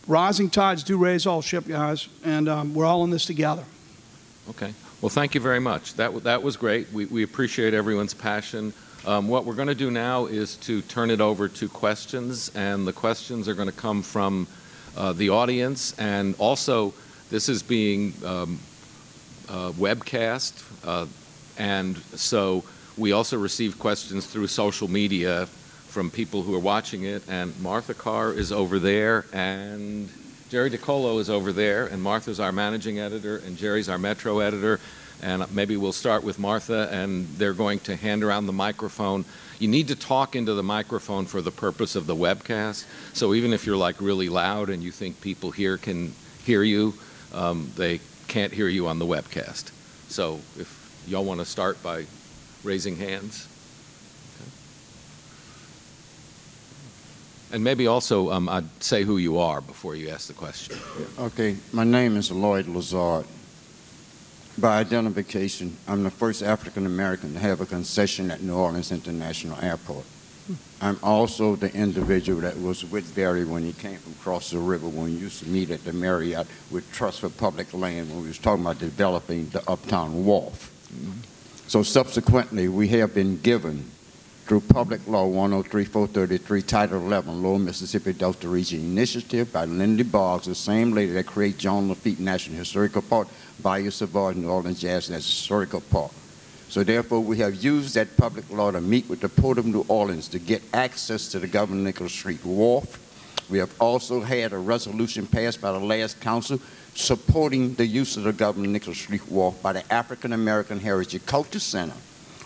rising tides do raise all ship, guys, and we're all in this together. Okay. Well, thank you very much. That was great. We appreciate everyone's passion. What we're going to do now is to turn it over to questions, and the questions are going to come from the audience, and also this is being webcast, and so we also receive questions through social media from people who are watching it, and Martha Carr is over there, and Jerry DiColo is over there, and Martha's our managing editor, and Jerry's our metro editor, and maybe we'll start with Martha, and they're going to hand around the microphone. You need to talk into the microphone for the purpose of the webcast, so even if you're like really loud and you think people here can hear you, they can't hear you on the webcast. So if y'all want to start by raising hands. And maybe also I'd say who you are before you ask the question. Okay, my name is Lloyd Lazard. By identification, I'm the first African American to have a concession at New Orleans International Airport. I'm also the individual that was with Barry when he came from across the river, when we used to meet at the Marriott with Trust for Public Land when we was talking about developing the Uptown Wharf. So subsequently, we have been given, through Public Law 103-433, Title 11, Lower Mississippi Delta Region Initiative by Lindy Boggs, the same lady that created John Lafitte National Historical Park, Bayou Savoy, New Orleans Jazz as Historical Park. So therefore, we have used that public law to meet with the Port of New Orleans to get access to the Governor Nicholas Street Wharf. We have also had a resolution passed by the last council supporting the use of the Governor Nicholas Street Wharf by the African American Heritage Culture Center.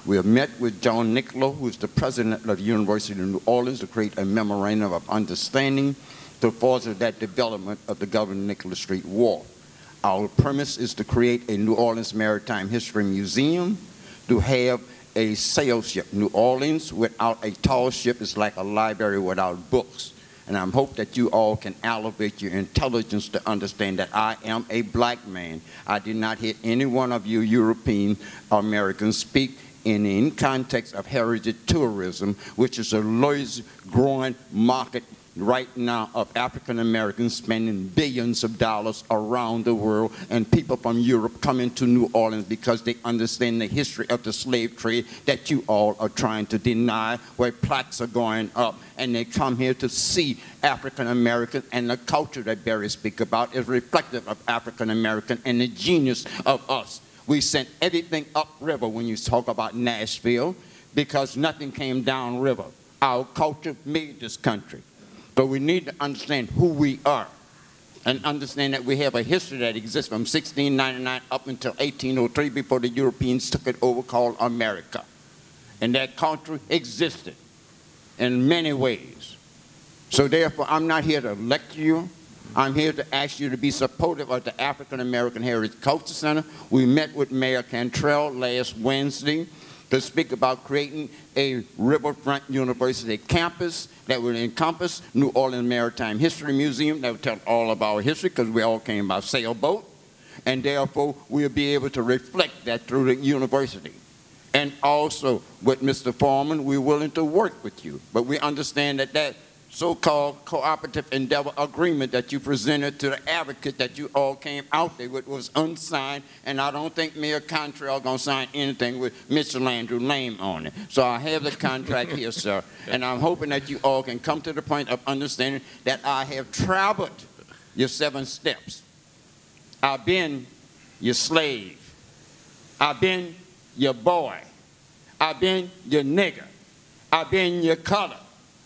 We have met with John Niccolo, who is the president of the University of New Orleans, to create a memorandum of understanding to foster that development of the Governor Nicholas Street Wharf. Our premise is to create a New Orleans Maritime History Museum, to have a sail ship. New Orleans without a tall ship is like a library without books. And I hope that you all can elevate your intelligence to understand that I am a black man. I did not hear any one of you European Americans speak in context of heritage tourism, which is a large growing market right now of African Americans spending billions of dollars around the world, and people from Europe coming to New Orleans because they understand the history of the slave trade that you all are trying to deny, where plaques are going up, and they come here to see African American, and the culture that Barry speaks about is reflective of African American and the genius of us. We sent everything upriver when you talk about Nashville, because nothing came downriver. Our culture made this country. But we need to understand who we are and understand that we have a history that exists from 1699 up until 1803 before the Europeans took it over, called America. And that country existed in many ways. So therefore, I'm not here to lecture you. I'm here to ask you to be supportive of the African American Heritage Culture Center. We met with Mayor Cantrell last Wednesday to speak about creating a riverfront university campus that would encompass New Orleans Maritime History Museum, that would tell all of our history, because we all came by sailboat, and therefore we'll be able to reflect that through the university. And also with Mr. Foreman, we're willing to work with you, but we understand that that so-called cooperative endeavor agreement that you presented to the advocate that you all came out there with was unsigned, and I don't think Mayor Cantrell going to sign anything with Mr. Landry's name on it. So I have the contract here, sir, and I'm hoping that you all can come to the point of understanding that I have traveled your 7 steps. I've been your slave. I've been your boy. I've been your nigger. I've been your color.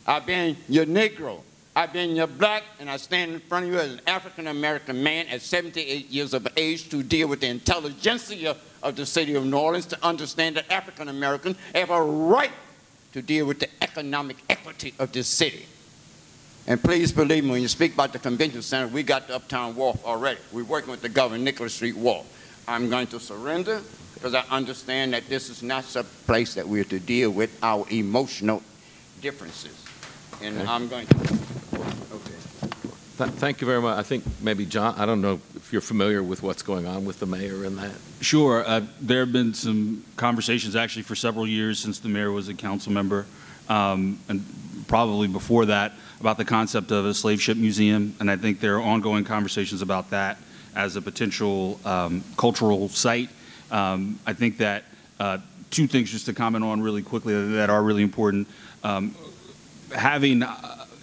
I've been your Negro, I've been your black, and I stand in front of you as an African-American man at 78 years of age to deal with the intelligentsia of the city of New Orleans, to understand that African-Americans have a right to deal with the economic equity of this city. And please believe me, when you speak about the convention center, we got the Uptown Wharf already. We're working with the Governor Nicholas Street Wharf. I'm going to surrender because I understand that this is not some place that we're to deal with our emotional differences. And okay. I'm going to. Okay. Thank you very much. I think maybe John, I don't know if you're familiar with what's going on with the mayor and that. Sure. There have been some conversations actually for several years since the mayor was a council member, and probably before that, about the concept of a slave ship museum. And I think there are ongoing conversations about that as a potential cultural site. I think that 2 things just to comment on really quickly that are really important. Having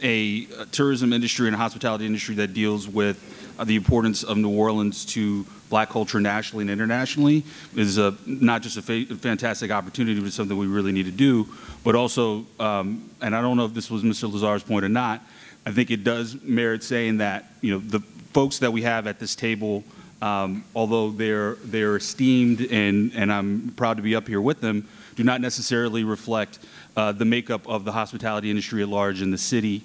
a tourism industry and a hospitality industry that deals with the importance of New Orleans to black culture nationally and internationally is not just a fantastic opportunity, but something we really need to do. But also, and I don't know if this was Mr. Lazar's point or not, I think it does merit saying that, you know, the folks that we have at this table, although they're esteemed and I'm proud to be up here with them, do not necessarily reflect the makeup of the hospitality industry at large in the city.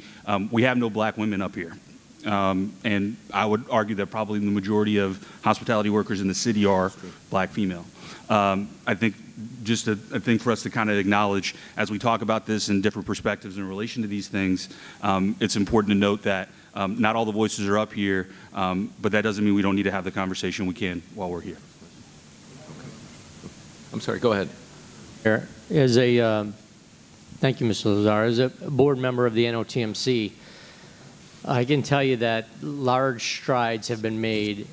We have no black women up here. And I would argue that probably the majority of hospitality workers in the city are black female. I think just a thing for us to kind of acknowledge as we talk about this in different perspectives in relation to these things, it's important to note that not all the voices are up here, but that doesn't mean we don't need to have the conversation. We can while we're here. I'm sorry, go ahead. As a, thank you, Mr. Lazar. As a board member of the NOTMC, I can tell you that large strides have been made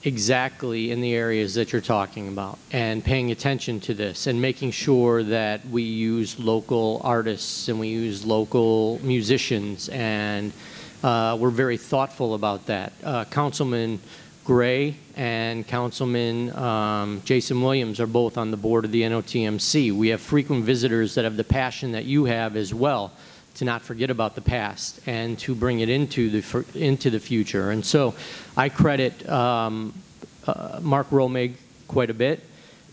exactly in the areas that you're talking about and paying attention to this and making sure that we use local artists and we use local musicians, and we're very thoughtful about that. Councilman Gray and Councilman Jason Williams are both on the board of the NOTMC. We have frequent visitors that have the passion that you have as well, to not forget about the past and to bring it into the future. And so I credit Mark Romig quite a bit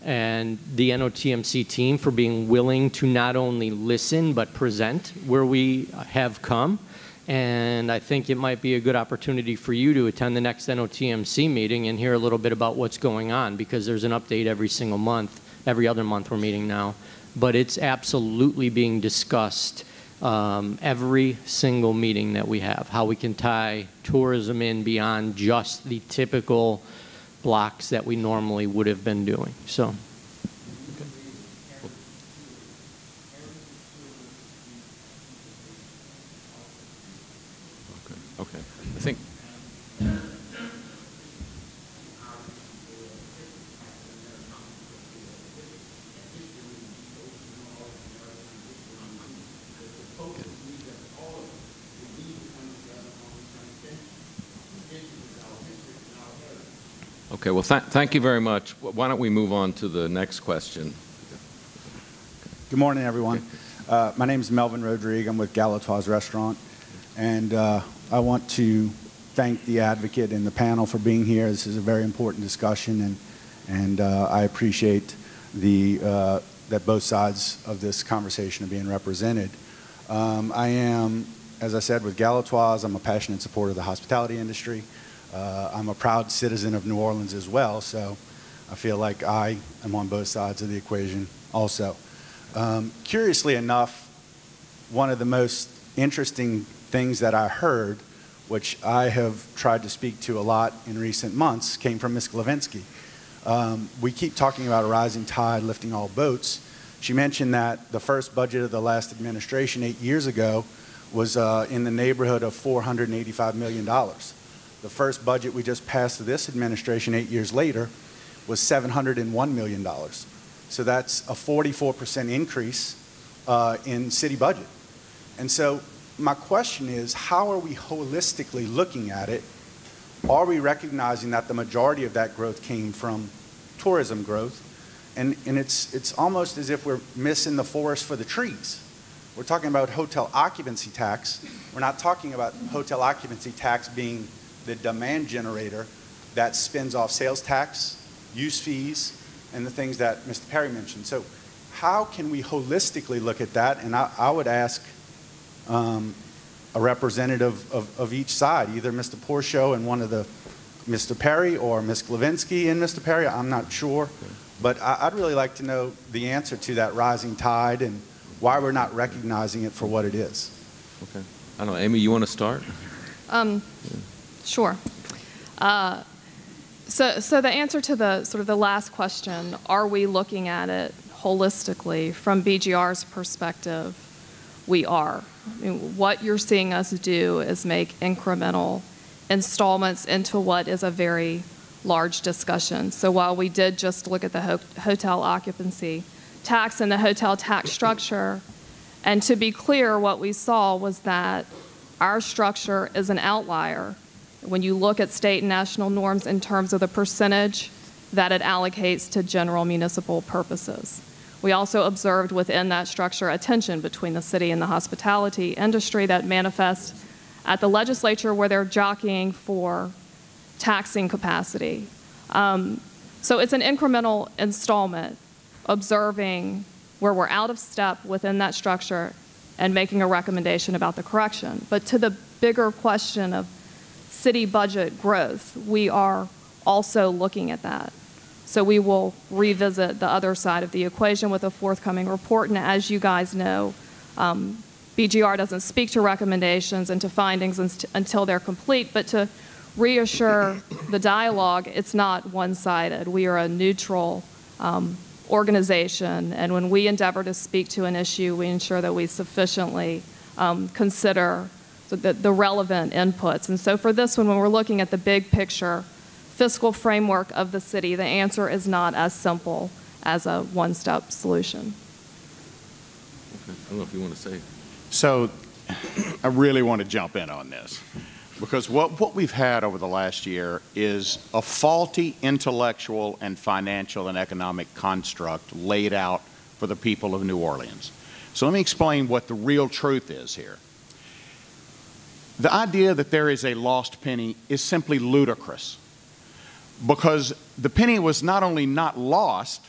and the NOTMC team for being willing to not only listen but present where we have come. And I think it might be a good opportunity for you to attend the next NOTMC meeting and hear a little bit about what's going on, because there's an update every single month, every other month we're meeting now. But it's absolutely being discussed every single meeting that we have, how we can tie tourism in beyond just the typical blocks that we normally would have been doing. So. Okay. I think. Okay, well, thank you very much. Why don't we move on to the next question? Good morning, everyone. My name is Melvin Rodrigue. I'm with Galatoire's Restaurant. And I want to thank the advocate and the panel for being here. This is a very important discussion, and I appreciate that both sides of this conversation are being represented. I am, as I said, with Galatoire's. I'm a passionate supporter of the hospitality industry. I'm a proud citizen of New Orleans as well, so I feel like I am on both sides of the equation also. Curiously enough, one of the most interesting things that I heard, which I have tried to speak to a lot in recent months, came from Ms. Glavinsky. We keep talking about a rising tide lifting all boats. She mentioned that the first budget of the last administration 8 years ago was in the neighborhood of $485 million. The first budget we just passed to this administration 8 years later was $701 million. So that's a 44% increase in city budget. And so my question is, how are we holistically looking at it? Are we recognizing that the majority of that growth came from tourism growth? And it's almost as if we're missing the forest for the trees. We're talking about hotel occupancy tax. We're not talking about hotel occupancy tax being the demand generator that spins off sales tax, use fees, and the things that Mr. Perry mentioned. So how can we holistically look at that? And I would ask a representative of each side, either Mr. Porcho and Mr. Perry, or Ms. Glavinsky and Mr. Perry. I'm not sure. But I'd really like to know the answer to that rising tide and why we're not recognizing it for what it is. Okay. I don't know. Amy, you want to start? Sure. So the answer to the last question, are we looking at it holistically from BGR's perspective? We are. I mean, what you're seeing us do is make incremental installments into what is a very large discussion. So while we did just look at the hotel occupancy tax and the hotel tax structure, and to be clear, what we saw was that our structure is an outlier when you look at state and national norms in terms of the percentage that it allocates to general municipal purposes. We also observed within that structure a tension between the city and the hospitality industry that manifests at the legislature, where they're jockeying for taxing capacity. So it's an incremental installment, observing where we're out of step within that structure and making a recommendation about the correction. But to the bigger question of city budget growth, we are also looking at that. So we will revisit the other side of the equation with a forthcoming report. And as you guys know, BGR doesn't speak to recommendations and to findings until they're complete, but to reassure the dialogue, it's not one-sided. We are a neutral organization, and when we endeavor to speak to an issue, we ensure that we sufficiently consider the relevant inputs. And so for this one, when we're looking at the big picture fiscal framework of the city, the answer is not as simple as a one-step solution. Okay. I don't know if you want to say. So I really want to jump in on this, because what we've had over the last year is a faulty intellectual and financial and economic construct laid out for the people of New Orleans. So let me explain what the real truth is here. The idea that there is a lost penny is simply ludicrous, because the penny was not only not lost,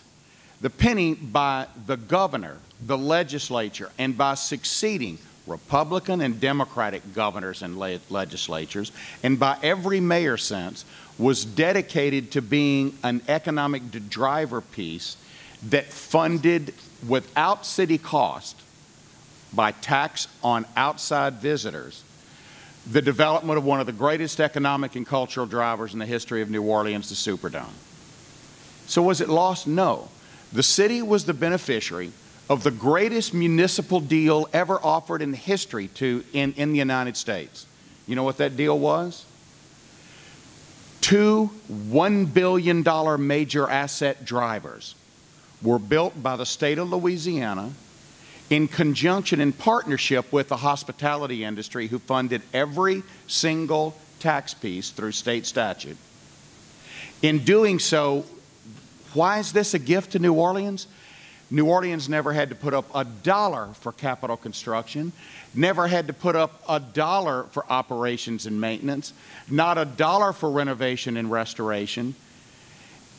the penny by the governor, the legislature, and by succeeding Republican and Democratic governors and legislatures, and by every mayor since, was dedicated to being an economic driver piece that funded without city cost, by tax on outside visitors, the development of one of the greatest economic and cultural drivers in the history of New Orleans, the Superdome. So was it lost? No. The city was the beneficiary of the greatest municipal deal ever offered in history in the United States. You know what that deal was? 2 $1 billion major asset drivers were built by the state of Louisiana in conjunction, in partnership with the hospitality industry, who funded every single tax piece through state statute. In doing so, why is this a gift to New Orleans? New Orleans never had to put up $1 for capital construction, never had to put up $1 for operations and maintenance, not $1 for renovation and restoration.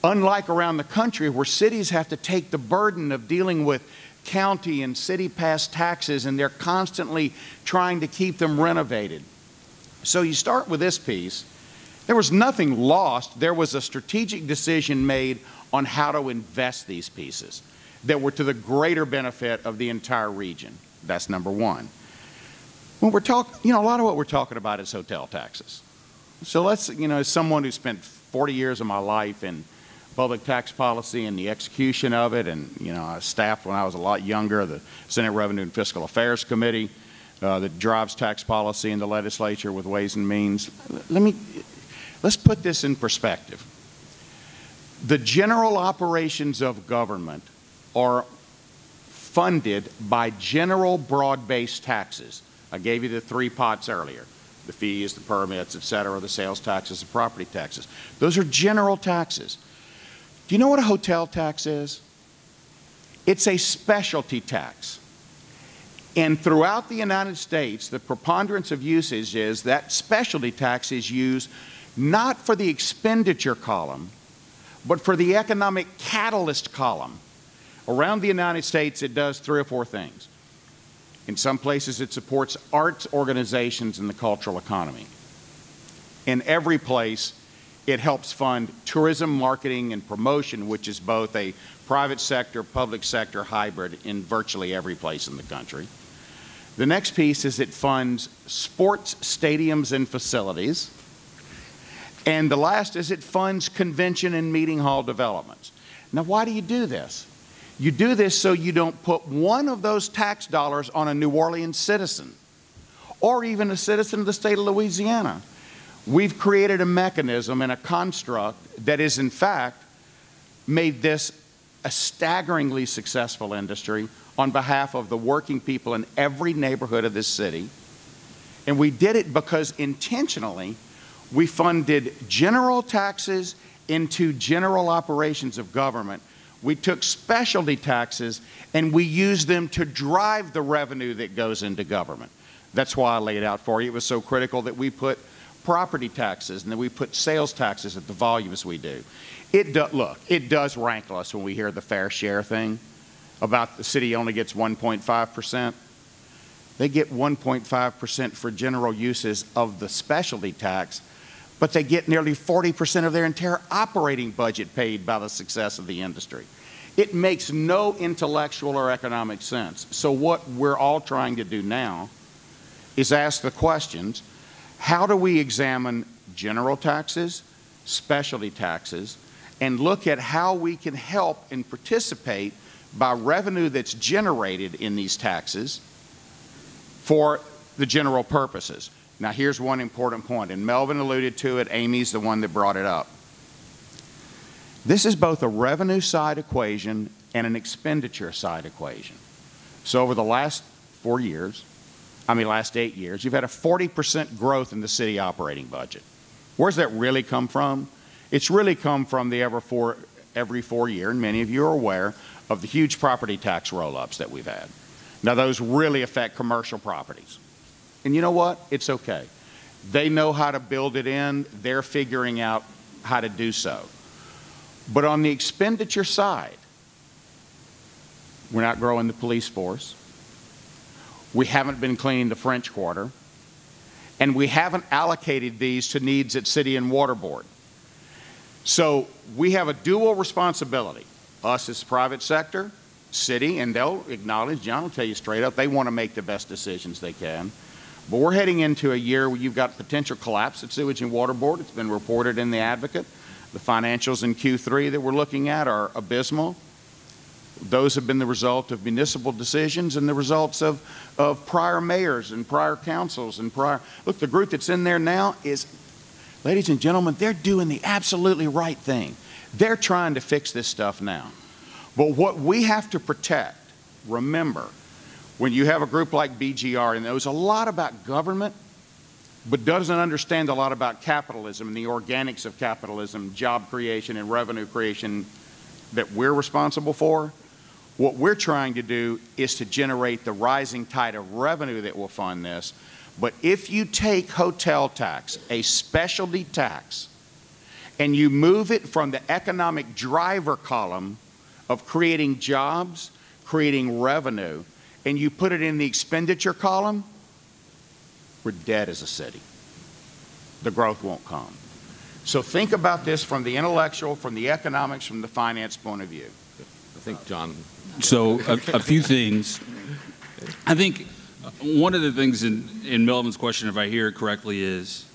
Unlike around the country, where cities have to take the burden of dealing with county and city passed taxes, and they're constantly trying to keep them renovated. So you start with this piece. There was nothing lost. There was a strategic decision made on how to invest these pieces that were to the greater benefit of the entire region. That's number one. When we're talking, a lot of what we're talking about is hotel taxes. So let's, as someone who spent 40 years of my life in public tax policy and the execution of it, and I staffed when I was a lot younger the Senate Revenue and Fiscal Affairs Committee that drives tax policy in the legislature with Ways and Means. Let's put this in perspective. The general operations of government are funded by general broad-based taxes. I gave you the 3 pots earlier: the fees, the permits, et cetera, the sales taxes, the property taxes. Those are general taxes. Do you know what a hotel tax is? It's a specialty tax. And throughout the United States, the preponderance of usage is that specialty tax is used not for the expenditure column, but for the economic catalyst column. Around the United States, it does 3 or 4 things. In some places, it supports arts organizations and the cultural economy. In every place, it helps fund tourism, marketing, and promotion, which is both a private sector, public sector hybrid in virtually every place in the country. The next piece is it funds sports stadiums and facilities. And the last is it funds convention and meeting hall developments. Now, why do you do this? You do this so you don't put one of those tax dollars on a New Orleans citizen, or even a citizen of the state of Louisiana. We've created a mechanism and a construct that is, in fact, made this a staggeringly successful industry on behalf of the working people in every neighborhood of this city. And we did it because intentionally we funded general taxes into general operations of government. We took specialty taxes and we used them to drive the revenue that goes into government. That's why I laid out for you. It was so critical that we put property taxes and then we put sales taxes at the volumes we do. Look, it does rankle us when we hear the fair share thing about the city only gets 1.5%. They get 1.5% for general uses of the specialty tax, but they get nearly 40% of their entire operating budget paid by the success of the industry. It makes no intellectual or economic sense. So what we're all trying to do now is ask the questions: how do we examine general taxes, specialty taxes, and look at how we can help and participate by revenue that's generated in these taxes for the general purposes? Now, here's one important point, and Melvin alluded to it. Amy's the one that brought it up. This is both a revenue side equation and an expenditure side equation. So over the last 8 years, you've had a 40% growth in the city operating budget. Where's that really come from? It's really come from the every 4 year, and many of you are aware of the huge property tax roll-ups that we've had. Now those really affect commercial properties. And you know what? It's okay. They know how to build it in. They're figuring out how to do so. But on the expenditure side, we're not growing the police force. We haven't been cleaning the French Quarter. And we haven't allocated these to needs at City and Water Board. So we have a dual responsibility. Us as private sector, city, and they'll acknowledge, John will tell you straight up, they want to make the best decisions they can. But we're heading into a year where you've got potential collapse at Sewage and Water Board. It's been reported in the Advocate. The financials in Q3 that we're looking at are abysmal. Those have been the result of municipal decisions and the results of prior mayors and prior councils and prior. Look, the group that's in there now is, ladies and gentlemen, they're doing the absolutely right thing. They're trying to fix this stuff now. But what we have to protect, remember, when you have a group like BGR and knows a lot about government, but doesn't understand a lot about capitalism and the organics of capitalism, job creation and revenue creation that we're responsible for, what we're trying to do is to generate the rising tide of revenue that will fund this. But if you take hotel tax, a specialty tax, and you move it from the economic driver column of creating jobs, creating revenue, and you put it in the expenditure column, we're dead as a city. The growth won't come. So think about this from the intellectual, from the economics, from the finance point of view. I think, John. So a few things. I think one of the things in Melvin's question, if I hear it correctly, is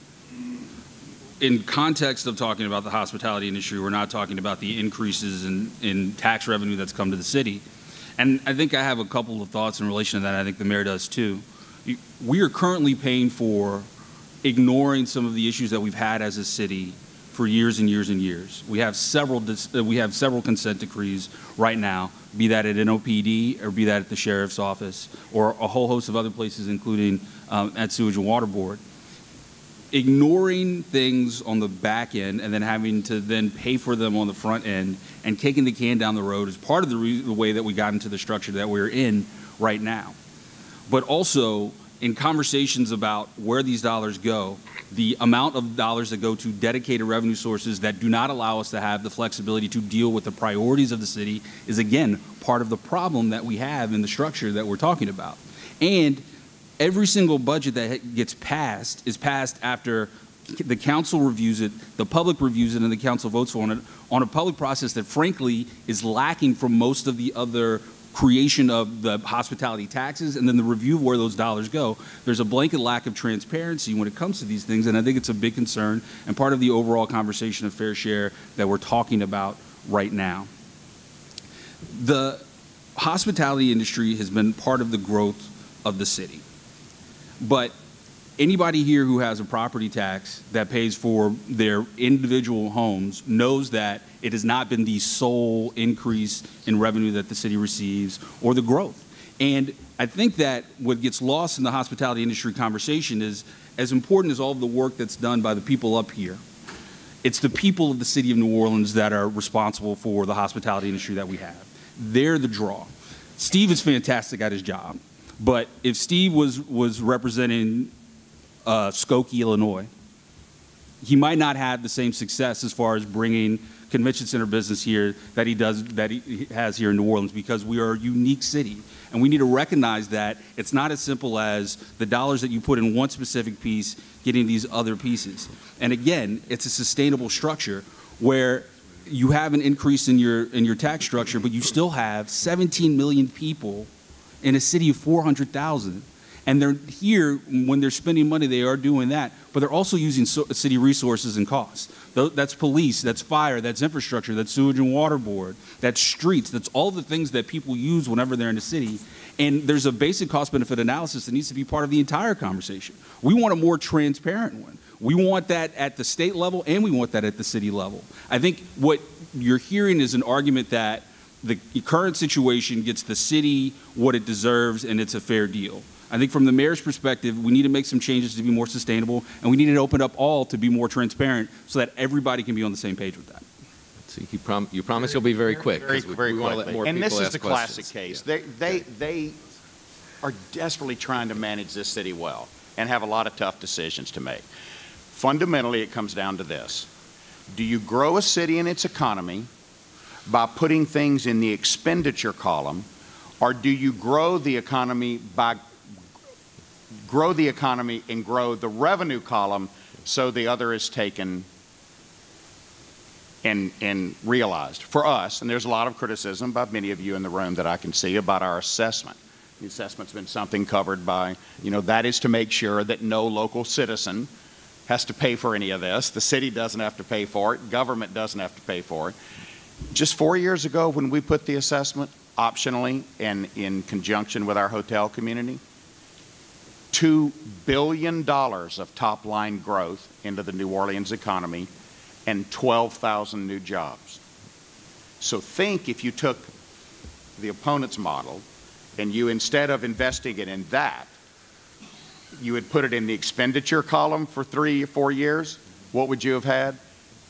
in context of talking about the hospitality industry, we're not talking about the increases in tax revenue that's come to the city. And I think I have a couple of thoughts in relation to that. I think the mayor does too. We are currently paying for ignoring some of the issues that we've had as a city for years and years and years. We have several consent decrees right now, be that at NOPD or be that at the sheriff's office or a whole host of other places, including at Sewage and Water Board. Ignoring things on the back end and then having to then pay for them on the front end and kicking the can down the road is part of the way that we got into the structure that we're in right now. But also, in conversations about where these dollars go, the amount of dollars that go to dedicated revenue sources that do not allow us to have the flexibility to deal with the priorities of the city is, again, part of the problem that we have in the structure that we're talking about. And every single budget that gets passed is passed after the council reviews it, the public reviews it, and the council votes on it on a public process that, frankly, is lacking from most of the other creation of the hospitality taxes and then the review of where those dollars go. There's a blanket lack of transparency when it comes to these things, and I think it's a big concern and part of the overall conversation of fair share that we're talking about right now. The hospitality industry has been part of the growth of the city, but anybody here who has a property tax that pays for their individual homes knows that it has not been the sole increase in revenue that the city receives or the growth. And I think that what gets lost in the hospitality industry conversation is, as important as all of the work that's done by the people up here, it's the people of the city of New Orleans that are responsible for the hospitality industry that we have. They're the draw. Steve is fantastic at his job, but if Steve was representing Skokie, Illinois, he might not have the same success as far as bringing convention center business here that he has here in New Orleans, because we are a unique city. And we need to recognize that it's not as simple as the dollars that you put in one specific piece getting these other pieces. And again, it's a sustainable structure where you have an increase in your tax structure, but you still have 17 million people in a city of 400,000. And they're here, when they're spending money, they are doing that, but they're also using city resources and costs. That's police, that's fire, that's infrastructure, that's sewage and water board, that's streets, that's all the things that people use whenever they're in the city. And there's a basic cost benefit analysis that needs to be part of the entire conversation. We want a more transparent one. We want that at the state level, and we want that at the city level. I think what you're hearing is an argument that the current situation gets the city what it deserves, and it's a fair deal. I think from the mayor's perspective, we need to make some changes to be more sustainable, and we need to open up all to be more transparent so that everybody can be on the same page with that. So you promise you'll be very quick. Very want to let more and people this is ask the questions. classic case. They are desperately trying to manage this city well and have a lot of tough decisions to make. Fundamentally, it comes down to this. Do you grow a city and its economy by putting things in the expenditure column, or do you grow the economy by and grow the revenue column so the other is taken and realized? For us, and there's a lot of criticism by many of you in the room that I can see about our assessment. The assessment's been something covered by, that is to make sure that no local citizen has to pay for any of this. The city doesn't have to pay for it. Government doesn't have to pay for it. Just 4 years ago, when we put the assessment optionally and in conjunction with our hotel community, $2 billion of top-line growth into the New Orleans economy and 12,000 new jobs. So think if you took the opponent's model and you, instead of investing it in that, you would put it in the expenditure column for 3 or 4 years, what would you have had?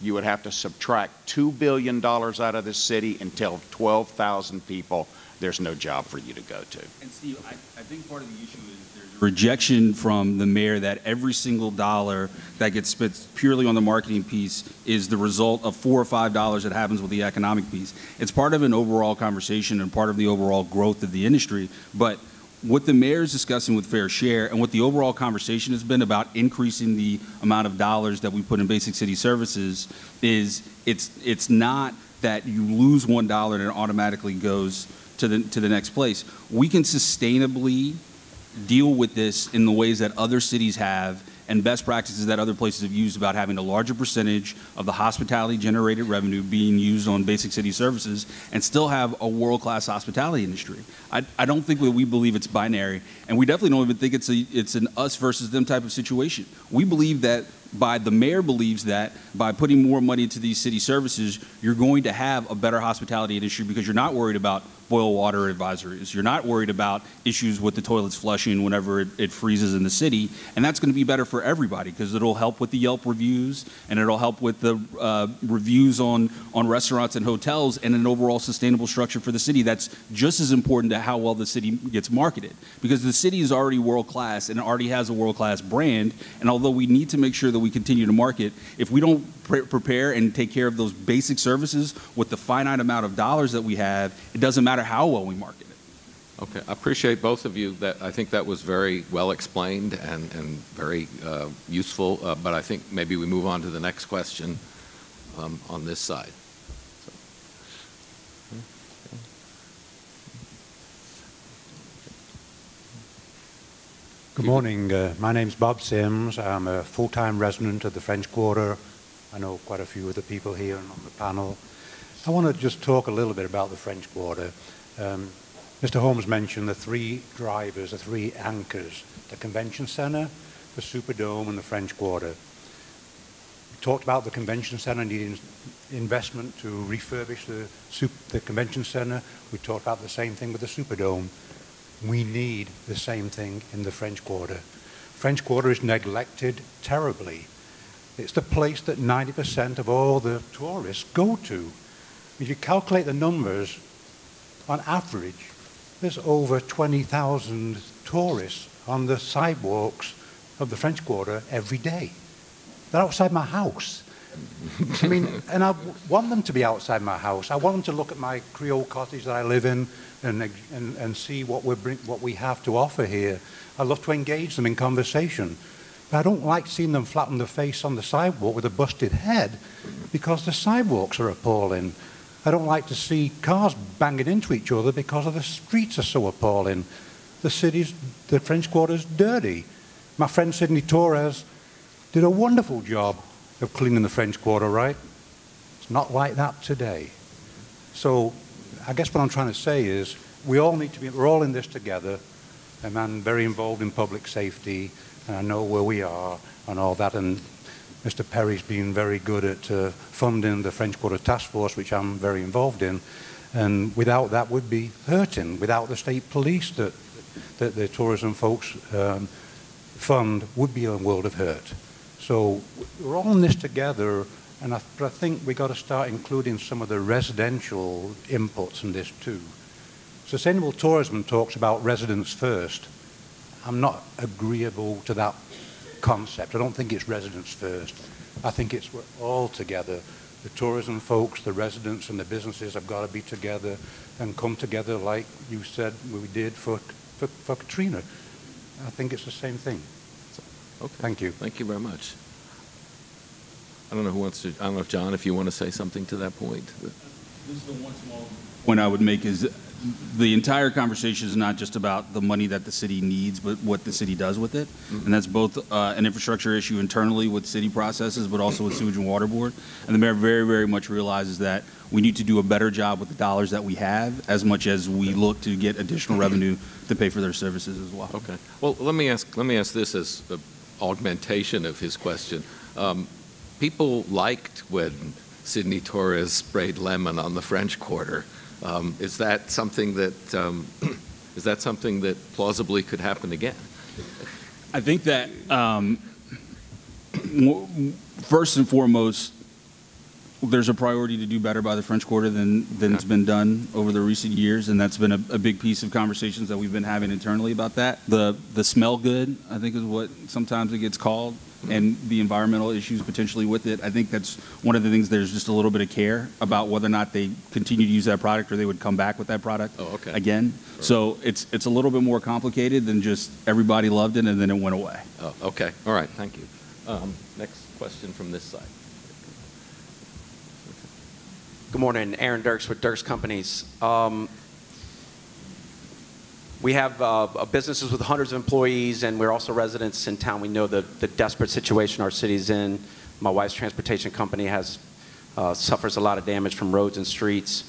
You would have to subtract $2 billion out of this city and tell 12,000 people there's no job for you to go to. And Steve, I think part of the issue is there's a rejection from the mayor that every single dollar that gets spent purely on the marketing piece is the result of $4 or $5 that happens with the economic piece. It's part of an overall conversation and part of the overall growth of the industry, but what the mayor is discussing with Fair Share and what the overall conversation has been about increasing the amount of dollars that we put in basic city services is it's not that you lose $1 and it automatically goes to the next place. We can sustainably deal with this in the ways that other cities have and best practices that other places have used about having a larger percentage of the hospitality generated revenue being used on basic city services and still have a world-class hospitality industry. I don't think that we believe it's binary, and we definitely don't even think it's an us versus them type of situation. We believe that the mayor believes that by putting more money into these city services, you're going to have a better hospitality industry because you're not worried about boil water advisories. You're not worried about issues with the toilets flushing whenever it freezes in the city. And that's going to be better for everybody because it'll help with the Yelp reviews and it'll help with the reviews on restaurants and hotels and an overall sustainable structure for the city. That's just as important to how well the city gets marketed because the city is already world-class and already has a world-class brand. And although we need to make sure that we continue to market, if we don't prepare and take care of those basic services with the finite amount of dollars that we have, it doesn't matter how well we market it. Okay, I appreciate both of you. I think that was very well explained and very useful, but I think maybe we move on to the next question on this side. Good morning. My name's Bob Sims. I'm a full-time resident of the French Quarter. I know quite a few of the people here and on the panel. I want to just talk a little bit about the French Quarter. Mr. Holmes mentioned the 3 drivers, the 3 anchors, the Convention Center, the Superdome, and the French Quarter. We talked about the Convention Center needing investment to refurbish the Convention Center. We talked about the same thing with the Superdome. We need the same thing in the French Quarter. French Quarter is neglected terribly. It's the place that 90% of all the tourists go to. If you calculate the numbers, on average, there's over 20,000 tourists on the sidewalks of the French Quarter every day. They're outside my house. I mean, and I want them to be outside my house. I want them to look at my Creole cottage that I live in and see what we have to offer here. I love to engage them in conversation. But I don't like seeing them flatten their face on the sidewalk with a busted head because the sidewalks are appalling. I don't like to see cars banging into each other because the streets are so appalling. The French Quarter's dirty. My friend Sidney Torres did a wonderful job of cleaning the French Quarter, right? It's not like that today. So I guess what I'm trying to say is we're all in this together, and I'm very involved in public safety, and I know where we are and all that, and Mr. Perry's been very good at funding the French Quarter Task Force, which I'm very involved in. And without that, we'd be hurting. Without the state police that the tourism folks fund, would be a world of hurt. So we're all in this together, and I think we got to start including some of the residential inputs in this too. Sustainable tourism talks about residents first. I'm not agreeable to that concept. I don't think it's residents first. I think it's we're all together. The tourism folks, the residents, and the businesses have got to be together and come together like you said we did for Katrina. I think it's the same thing. Okay. Thank you. Thank you very much. I don't know who wants to, I don't know if John, if you want to say something to that point. This is the one small point I would make is the entire conversation is not just about the money that the city needs, but what the city does with it. Mm-hmm. And that's both an infrastructure issue internally with city processes, but also with Sewage and Water Board. And the mayor very, very much realizes that we need to do a better job with the dollars that we have as much as we look to get additional revenue to pay for their services as well. Okay. Well, let me ask this as an augmentation of his question. People liked when Sidney Torres sprayed lemon on the French Quarter. Is that something that plausibly could happen again? I think that first and foremost, there's a priority to do better by the French Quarter than's been done over the recent years, and that's been a big piece of conversations that we've been having internally about that. The smell good, I think, is what sometimes it gets called, and the environmental issues potentially with it. I think that's one of the things. There's just a little bit of care about whether or not they continue to use that product or they would come back with that product again. Right. So it's a little bit more complicated than just everybody loved it and then it went away. Oh, okay. All right. Thank you. Next question from this side. Good morning, Aaron Dirks with Dirks Companies. We have businesses with hundreds of employees, and we're also residents in town. We know the desperate situation our city's in. My wife's transportation company suffers a lot of damage from roads and streets.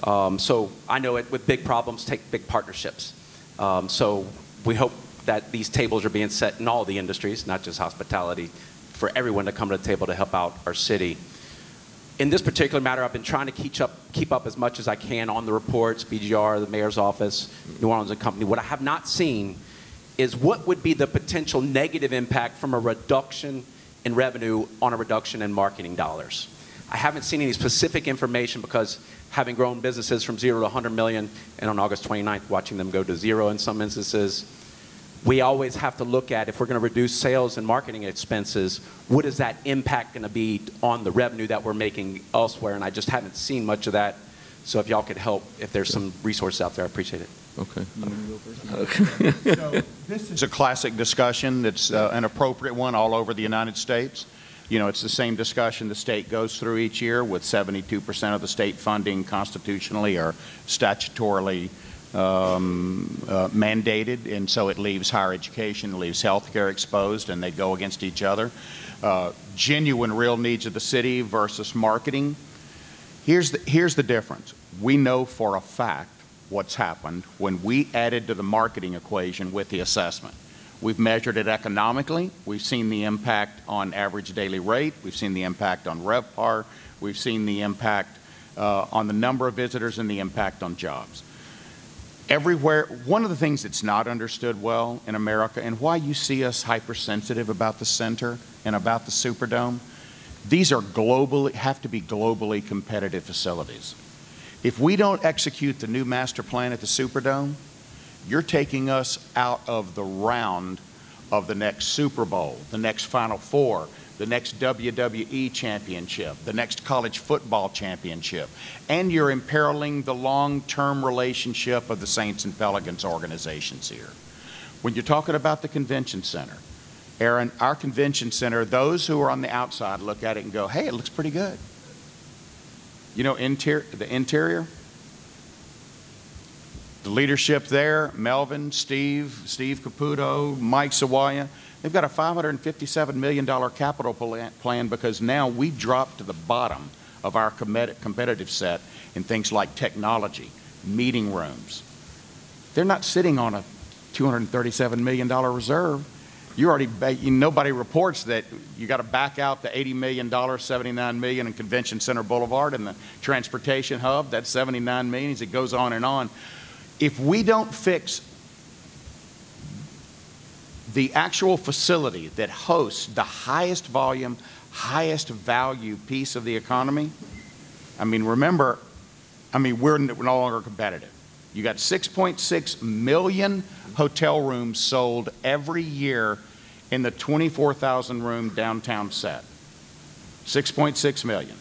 So I know it, with big problems, take big partnerships. So we hope that these tables are being set in all the industries, not just hospitality, for everyone to come to the table to help out our city. In this particular matter, I've been trying to keep up as much as I can on the reports, BGR, the mayor's office, New Orleans and Company. What I have not seen is what would be the potential negative impact from a reduction in revenue on a reduction in marketing dollars. I haven't seen any specific information because having grown businesses from 0 to 100 million, and on August 29th, watching them go to 0 in some instances, we always have to look at, if we're going to reduce sales and marketing expenses, what is that impact going to be on the revenue that we're making elsewhere? And I just haven't seen much of that. So if y'all could help, if there's some resources out there, I appreciate it. Okay. So this is a classic discussion that's an appropriate one all over the United States. You know, it's the same discussion the state goes through each year, with 72% of the state funding constitutionally or statutorily mandated, and so it leaves higher education, leaves healthcare exposed, and they go against each other. Genuine, real needs of the city versus marketing. Here's the difference. We know for a fact what's happened when we added to the marketing equation with the assessment. We've measured it economically. We've seen the impact on average daily rate. We've seen the impact on RevPAR. We've seen the impact on the number of visitors and the impact on jobs. Everywhere, one of the things that's not understood well in America, and why you see us hypersensitive about the center and about the Superdome, these are have to be globally competitive facilities. If we don't execute the new master plan at the Superdome, you're taking us out of the round of the next Super Bowl, the next Final Four, the next WWE championship, the next college football championship, and you're imperiling the long-term relationship of the Saints and Pelicans organizations here. When you're talking about the convention center, Aaron, our convention center, those who are on the outside look at it and go, hey, it looks pretty good. You know, the interior, the leadership there, Melvin, Steve Caputo, Mike Sawaya, they've got a $557 million capital plan because now we've dropped to the bottom of our competitive set in things like technology, meeting rooms. They're not sitting on a $237 million reserve. Nobody reports that you got to back out the $80 million, $79 million in Convention Center Boulevard and the transportation hub. That's $79 million. It goes on and on. If we don't fix the actual facility that hosts the highest volume, highest value piece of the economy, remember, we're no longer competitive. You got 6.6 million hotel rooms sold every year in the 24,000 room downtown set. 6.6 million.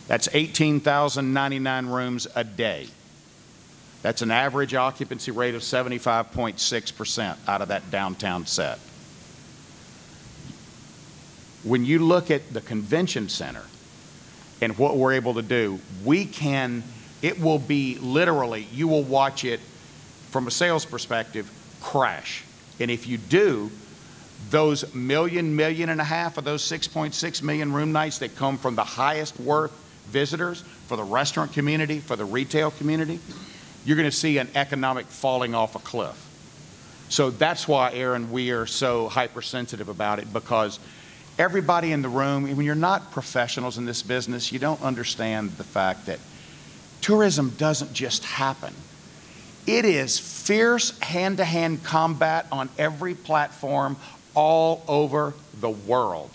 That's 18,099 rooms a day. That's an average occupancy rate of 75.6% out of that downtown set. When you look at the convention center and what we're able to do, it will be literally, you will watch it from a sales perspective crash. And if you do, those million and a half of those 6.6 million room nights that come from the highest worth visitors for the restaurant community, for the retail community, you're going to see an economic falling off a cliff. So that's why, Aaron, we are so hypersensitive about it, because everybody in the room, when you're not professionals in this business, you don't understand the fact that tourism doesn't just happen. It is fierce hand-to-hand combat on every platform all over the world.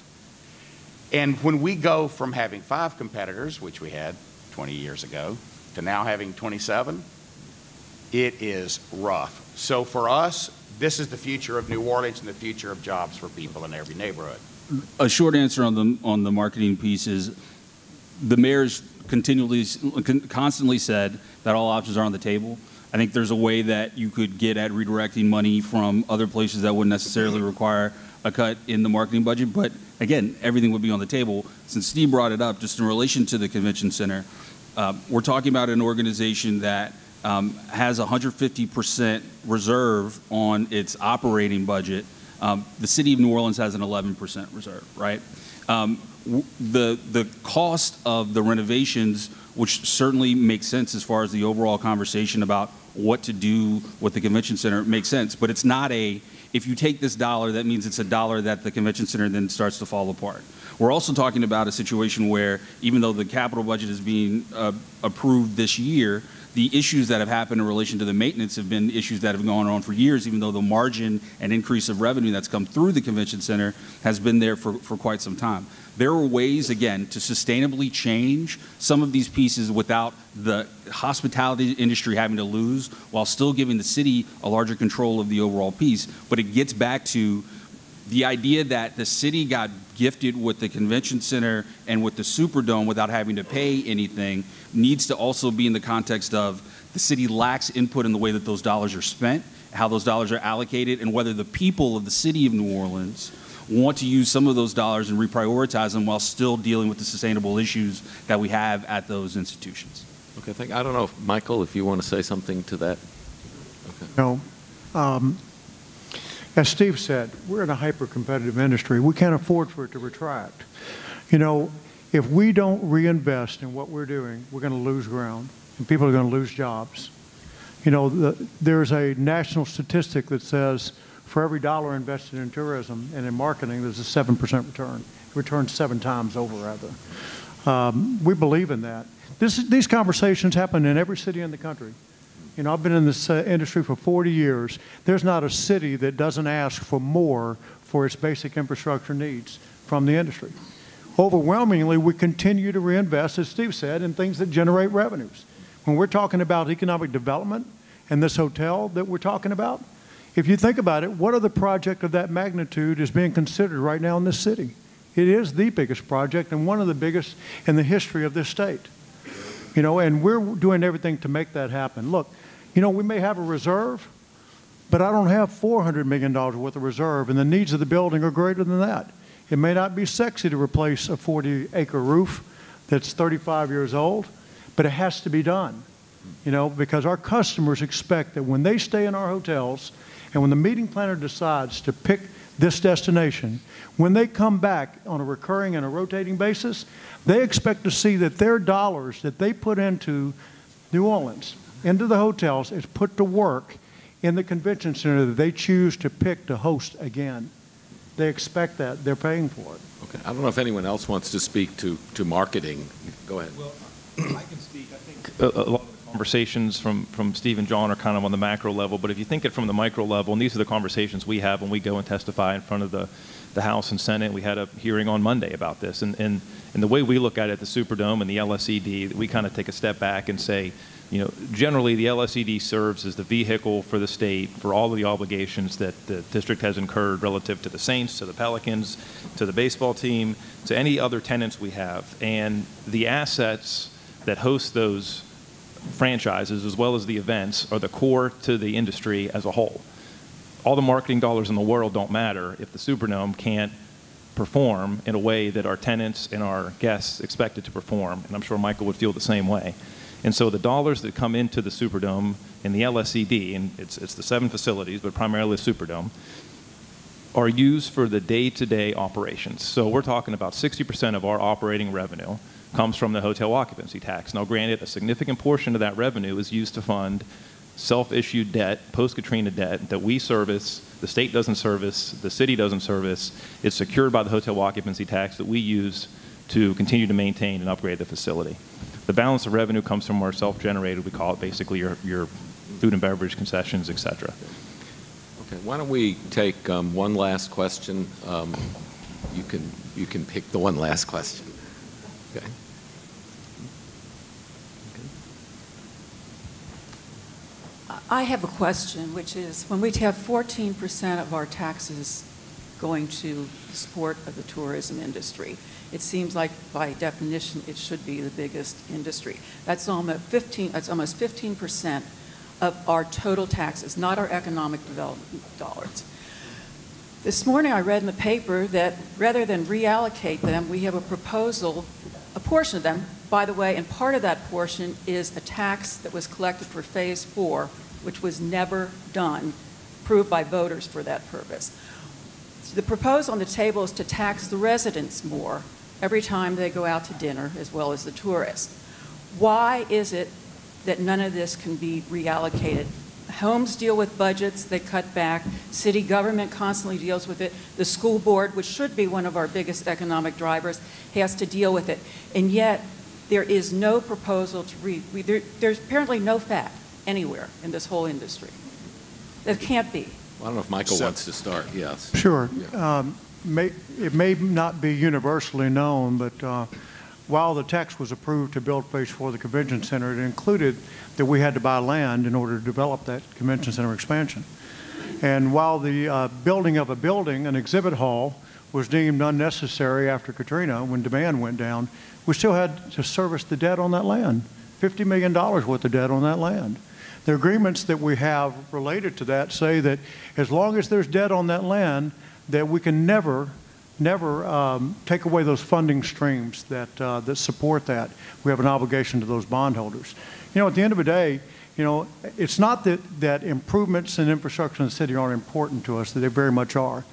And when we go from having 5 competitors, which we had 20 years ago, to now having 27, it is rough. So for us, this is the future of New Orleans and the future of jobs for people in every neighborhood. A short answer on the marketing piece is the mayor's constantly said that all options are on the table. I think there's a way that you could get at redirecting money from other places that wouldn't necessarily require a cut in the marketing budget. But again, everything would be on the table. Since Steve brought it up, just in relation to the convention center, we're talking about an organization that has 150% reserve on its operating budget. The city of New Orleans has an 11% reserve, right? The cost of the renovations, which certainly makes sense as far as the overall conversation about what to do with the convention center, makes sense. But it's not if you take this dollar, that means it's a dollar that the convention center then starts to fall apart. We're also talking about a situation where, even though the capital budget is being approved this year, the issues that have happened in relation to the maintenance have been issues that have gone on for years, even though the margin and increase of revenue that's come through the convention center has been there for quite some time. There are ways, again, to sustainably change some of these pieces without the hospitality industry having to lose, while still giving the city a larger control of the overall piece. But it gets back to the idea that the city got gifted with the convention center and with the Superdome without having to pay anything needs to also be in the context of the city lacks input in the way that those dollars are spent, how those dollars are allocated, and whether the people of the city of New Orleans want to use some of those dollars and reprioritize them while still dealing with the sustainable issues that we have at those institutions. Okay, I don't know, Michael, if you want to say something to that. Okay. No. As Steve said, we're in a hyper-competitive industry. We can't afford for it to retract. You know, if we don't reinvest in what we're doing, we're going to lose ground, and people are going to lose jobs. You know, there's a national statistic that says for every dollar invested in tourism and in marketing, there's a 7% return. It returns 7 times over, rather. We believe in that. These conversations happen in every city in the country. You know, I've been in this industry for 40 years. There's not a city that doesn't ask for more for its basic infrastructure needs from the industry. Overwhelmingly, we continue to reinvest, as Steve said, in things that generate revenues. When we're talking about economic development and this hotel that we're talking about, if you think about it, what other project of that magnitude is being considered right now in this city? It is the biggest project and one of the biggest in the history of this state. You know, and we're doing everything to make that happen. Look, you know, we may have a reserve, but I don't have $400 million worth of reserve, and the needs of the building are greater than that. It may not be sexy to replace a 40-acre roof that's 35 years old, but it has to be done, you know, because our customers expect that when they stay in our hotels and when the meeting planner decides to pick this destination, when they come back on a recurring and a rotating basis, they expect to see that their dollars that they put into New Orleans, into the hotels, is put to work in the convention center that they choose to pick to host again. They expect that. They're paying for it. Okay. I don't know if anyone else wants to speak to marketing. Go ahead. Well, I can speak. I think a lot of the conversations from Steve and John are kind of on the macro level, but if you think it from the micro level, and these are the conversations we have when we go and testify in front of the House and Senate. We had a hearing on Monday about this, and the way we look at it, the Superdome and the LSED, we kind of take a step back and say, generally the LSED serves as the vehicle for the state for all of the obligations that the district has incurred relative to the Saints, to the Pelicans, to the baseball team, to any other tenants we have. And the assets that host those franchises, as well as the events, are the core to the industry as a whole. All the marketing dollars in the world don't matter if the Superdome can't perform in a way that our tenants and our guests expect it to perform. And I'm sure Michael would feel the same way. And so the dollars that come into the Superdome and the LSED, and it's the 7 facilities, but primarily the Superdome, are used for the day-to-day operations. So we're talking about 60% of our operating revenue comes from the hotel occupancy tax. Now, granted, a significant portion of that revenue is used to fund self-issued debt, post-Katrina debt that we service, the state doesn't service, the city doesn't service. It's secured by the hotel occupancy tax that we use to continue to maintain and upgrade the facility. The balance of revenue comes from our self-generated, we call it basically your food and beverage concessions, et cetera. Okay, why don't we take one last question? You can pick the one last question. Okay. I have a question, which is, when we have 14% of our taxes going to the support of the tourism industry, it seems like by definition it should be the biggest industry. That's almost 15% of our total taxes, not our economic development dollars. This morning I read in the paper that rather than reallocate them, we have a proposal, a portion of them, by the way, and part of that portion is a tax that was collected for Phase 4, which was never done, approved by voters for that purpose. So the proposal on the table is to tax the residents more every time they go out to dinner, as well as the tourists. Why is it that none of this can be reallocated? Homes deal with budgets, they cut back. City government constantly deals with it. The school board, which should be one of our biggest economic drivers, has to deal with it. And yet, there is no proposal to there's apparently no fact anywhere in this whole industry. That can't be. Well, I don't know if Michael wants to start. Yes. Sure. Yeah. It may not be universally known, but while the tax was approved to build Phase 4 of the convention center, it included that we had to buy land in order to develop that convention center expansion. And while the building of a building, an exhibit hall, was deemed unnecessary after Katrina when demand went down, we still had to service the debt on that land, $50 million worth of debt on that land. The agreements that we have related to that say that as long as there's debt on that land, that we can never take away those funding streams that support that. We have an obligation to those bondholders. At the end of the day, it's not that improvements in infrastructure in the city aren't important to us, that they very much are.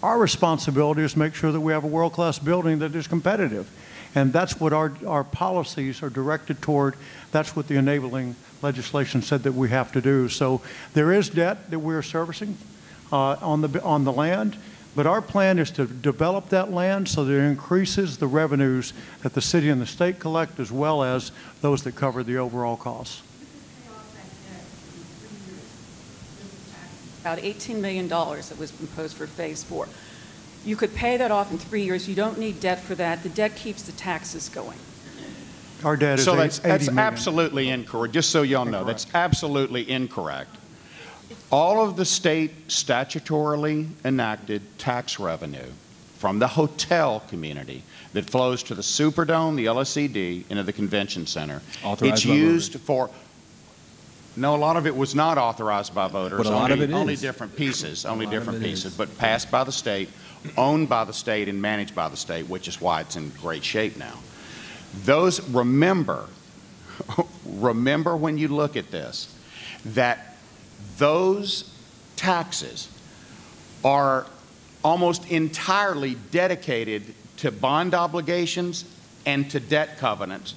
Our responsibility is to make sure that we have a world-class building that is competitive. And that's what our policies are directed toward. That's what the enabling legislation said that we have to do. So there is debt that we are servicing on the land, but our plan is to develop that land so that it increases the revenues that the city and the state collect, as well as those that cover the overall costs. About $18 million that was proposed for Phase 4. You could pay that off in 3 years. You don't need debt for that. The debt keeps the taxes going. Our debt is that's absolutely incorrect. Just so y'all know, that's absolutely incorrect. All of the state statutorily enacted tax revenue from the hotel community that flows to the Superdome, the LSED, and to the convention center, it's used for. No, a lot of it was not authorized by voters. But a lot of it is. Only different pieces, but passed by the state, owned by the state, and managed by the state, which is why it's in great shape now. Remember when you look at this, that those taxes are almost entirely dedicated to bond obligations and to debt covenants.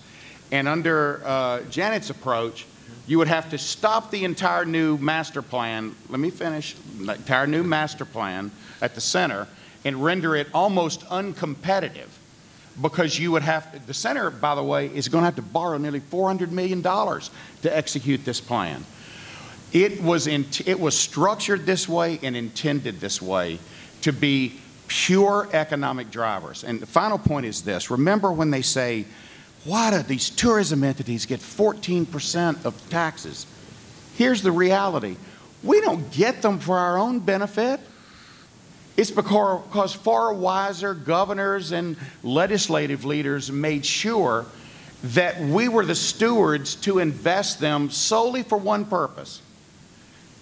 And under Janet's approach, You would have to stop the entire new master plan, let me finish, the entire new master plan at the center and render it almost uncompetitive, because you would have, the center, by the way, is going to have to borrow nearly $400 million to execute this plan. It was structured this way and intended this way to be pure economic drivers. And the final point is this. Remember when they say, why do these tourism entities get 14% of taxes? Here's the reality. We don't get them for our own benefit. It's because far wiser governors and legislative leaders made sure that we were the stewards to invest them solely for one purpose: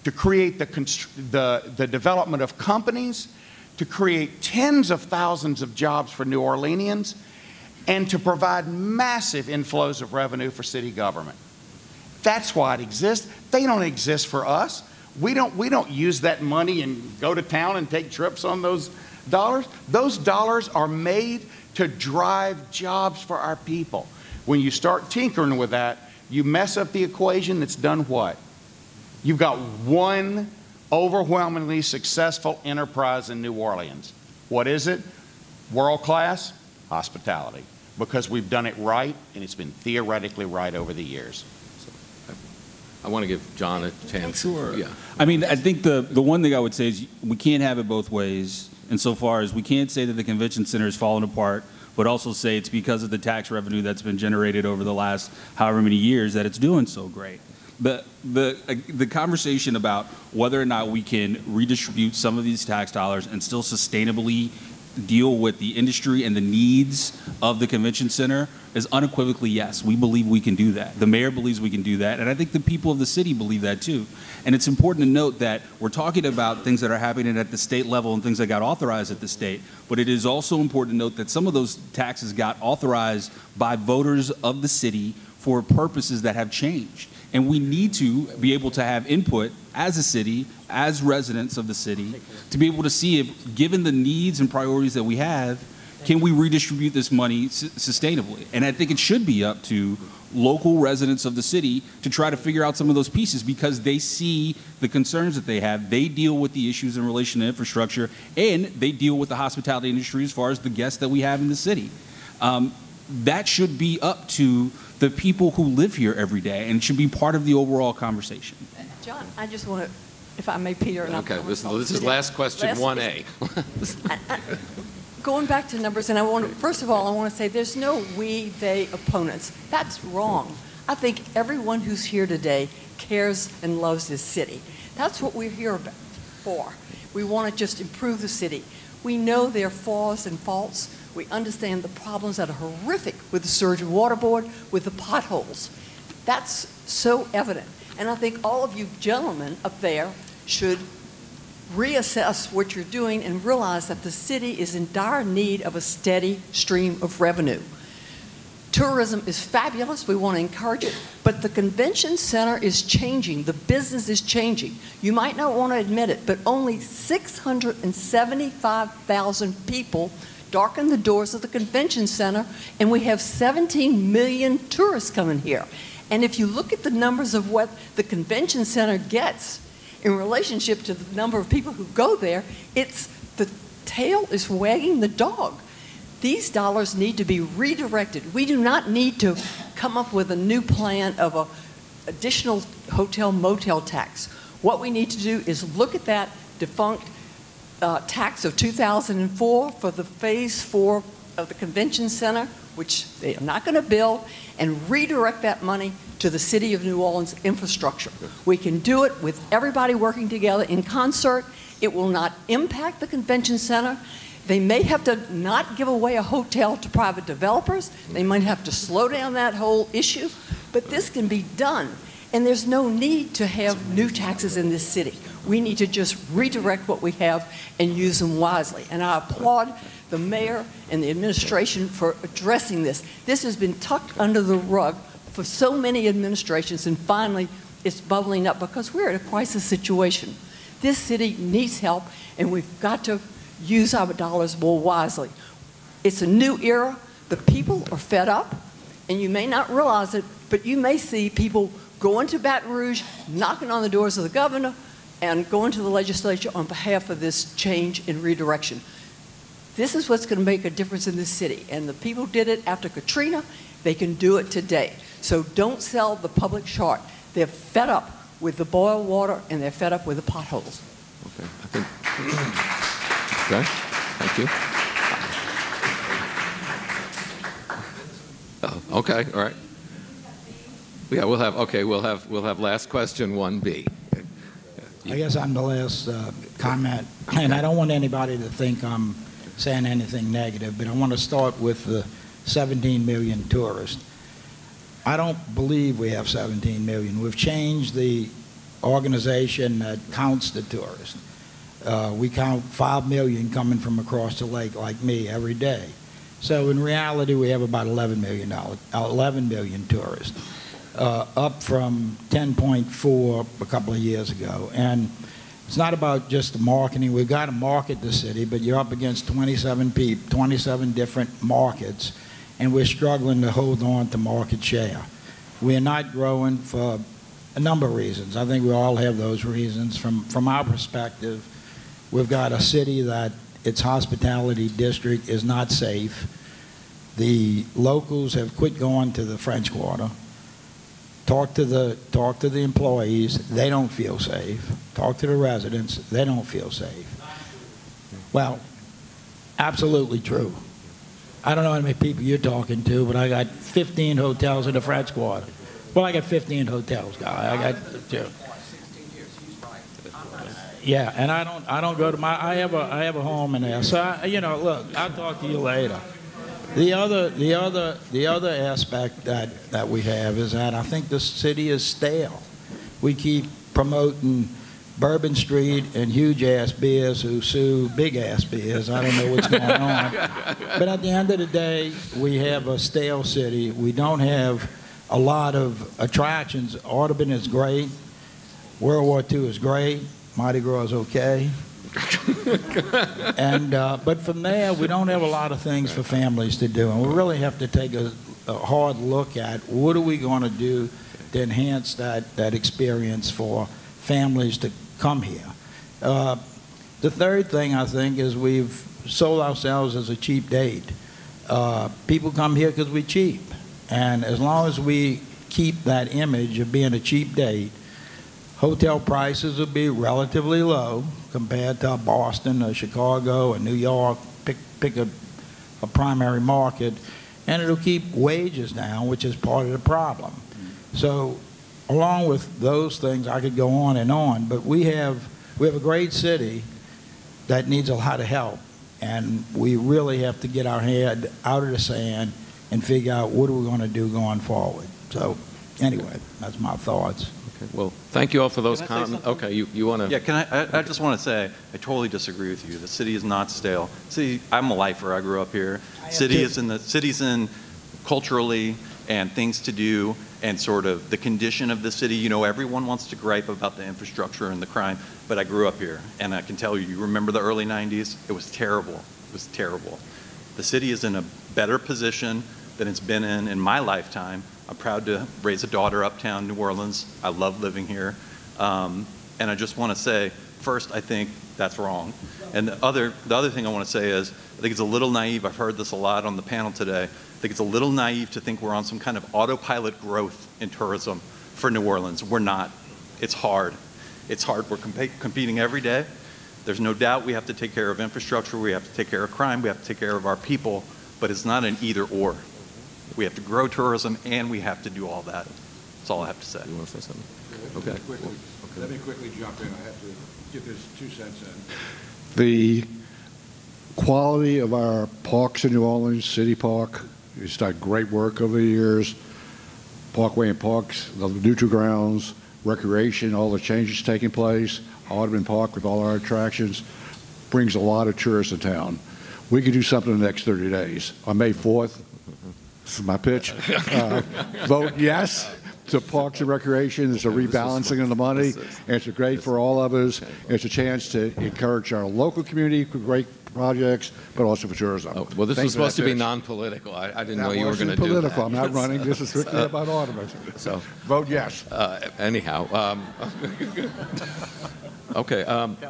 to create the development of companies, to create tens of thousands of jobs for New Orleanians, and to provide massive inflows of revenue for city government. That's why it exists. They don't exist for us. We don't use that money and go to town and take trips on those dollars. Those dollars are made to drive jobs for our people. When you start tinkering with that, you mess up the equation. That's done what? You've got one overwhelmingly successful enterprise in New Orleans. What is it? World class? Hospitality. Because we've done it right, and it's been theoretically right over the years. I want to give John a chance. Sure. Yeah. I mean, I think the one thing I would say is we can't have it both ways, insofar as we can't say that the convention center is falling apart, but also say it's because of the tax revenue that's been generated over the last however many years that it's doing so great. The conversation about whether or not we can redistribute some of these tax dollars and still sustainably deal with the industry and the needs of the convention center is unequivocally yes. We believe we can do that. The mayor believes we can do that, and I think the people of the city believe that too. And it's important to note that we're talking about things that are happening at the state level and things that got authorized at the state, but it is also important to note that some of those taxes got authorized by voters of the city for purposes that have changed. And we need to be able to have input as a city, as residents of the city, to be able to see if, given the needs and priorities that we have, can we redistribute this money sustainably? And I think it should be up to local residents of the city to try to figure out some of those pieces, because they see the concerns that they have. They deal with the issues in relation to infrastructure, and they deal with the hospitality industry as far as the guests that we have in the city. That should be up to the people who live here every day, and should be part of the overall conversation. John, I just want to, if I may, Peter. And okay, this is last question, 1A. Going back to numbers, and first of all, I want to say there's no we, they opponents. That's wrong. I think everyone who's here today cares and loves this city. That's what we're here for. We want to just improve the city. We know there are flaws and faults. We understand the problems that are horrific with the surge and water board, with the potholes. That's so evident. And I think all of you gentlemen up there should reassess what you're doing and realize that the city is in dire need of a steady stream of revenue. Tourism is fabulous. We want to encourage it. But the convention center is changing. The business is changing. You might not want to admit it, but only 675,000 people darken the doors of the convention center, and we have 17 million tourists coming here. And if you look at the numbers of what the convention center gets in relationship to the number of people who go there, it's the tail is wagging the dog. These dollars need to be redirected. We do not need to come up with a new plan of an additional hotel motel tax. What we need to do is look at that defunct tax of 2004 for the phase 4 of the convention center, which they are not going to build, and redirect that money to the city of New Orleans infrastructure. We can do it with everybody working together in concert. It will not impact the convention center. They may have to not give away a hotel to private developers. They might have to slow down that whole issue, but this can be done. And there's no need to have new taxes in this city. We need to just redirect what we have and use them wisely. And I applaud the mayor and the administration for addressing this. This has been tucked under the rug for so many administrations, and finally it's bubbling up because we're at a crisis situation. This city needs help, and we've got to use our dollars more wisely. It's a new era. The people are fed up, and you may not realize it, but you may see people going to Baton Rouge, knocking on the doors of the governor, and going to the legislature on behalf of this change in redirection. This is what's going to make a difference in this city. And the people did it after Katrina. They can do it today. So don't sell the public short. They're fed up with the boiled water, and they're fed up with the potholes. Okay, I think. Okay, thank you. Okay, all right. Yeah, we'll have last question 1B. I guess I'm the last comment, and I don't want anybody to think I'm saying anything negative, but I want to start with the 17 million tourists. I don't believe we have 17 million. We've changed the organization that counts the tourists. We count 5 million coming from across the lake like me every day. So in reality, we have about 11 million tourists, up from 10.4 a couple of years ago. And it's not about just the marketing. We've got to market the city, but you're up against 27 different markets, and we're struggling to hold on to market share. We're not growing for a number of reasons. I think we all have those reasons. From our perspective, we've got a city that its hospitality district is not safe. The locals have quit going to the French Quarter. Talk to the employees, they don't feel safe. Talk to the residents, they don't feel safe. Well, absolutely true. I don't know how many people you're talking to, but I got 15 hotels in the French Quarter. Well, I got 15 hotels, guy. I got two. Yeah, and I don't go to I have a home in there. So look, I'll talk to you later. The other aspect that we have is that I think the city is stale. We keep promoting Bourbon Street and huge-ass beers who sue big-ass beers. I don't know what's going on. But at the end of the day, we have a stale city. We don't have a lot of attractions. Audubon is great. World War II is great. Mardi Gras is okay. But from there, we don't have a lot of things for families to do, and we really have to take a hard look at what are we going to do to enhance that experience for families to come here. The third thing I think is we've sold ourselves as a cheap date. People come here because we're cheap, and as long as we keep that image of being a cheap date, hotel prices will be relatively low compared to Boston or Chicago or New York. Pick a primary market, and it'll keep wages down, which is part of the problem. So along with those things, I could go on, but we have a great city that needs a lot of help, and we really have to get our head out of the sand and figure out what are we going to do going forward. So anyway, that's my thoughts. Okay. Well, thank you all for those comments. Okay, you want to? Yeah, I just want to say I totally disagree with you. The city is not stale. See, I'm a lifer. I grew up here. City's in culturally and things to do and sort of the condition of the city. You know, everyone wants to gripe about the infrastructure and the crime, but I grew up here, and I can tell you, you remember the early 90s? It was terrible. It was terrible. The city is in a better position than it's been in my lifetime. I'm proud to raise a daughter uptown New Orleans. I love living here. And I just want to say, first, I think that's wrong. And the other thing I want to say is, I think it's a little naive. I've heard this a lot on the panel today. I think it's a little naive to think we're on some kind of autopilot growth in tourism for New Orleans. We're not. It's hard. It's hard. We're competing every day. There's no doubt we have to take care of infrastructure. We have to take care of crime. We have to take care of our people. But it's not an either or. We have to grow tourism, and we have to do all that. That's all I have to say. You want to say something? Okay. Let me quickly jump in. I have to get this 2 cents in. The quality of our parks in New Orleans, City Park, it's done great work over the years. Parkway and Parks, the neutral grounds, recreation, all the changes taking place, Audubon Park with all our attractions, brings a lot of tourists to town. We could do something in the next 30 days. On May 4th, this is my pitch. Vote yes. to Parks and Recreation. It's a rebalancing of the money, and it's great for all of us. It's a chance to encourage our local community for great projects, but also for tourism. Oh, well, this was supposed to be non-political. I didn't know you were going to do that. Political. I'm not running. This is strictly about ornaments. So vote yes. Anyhow. Okay.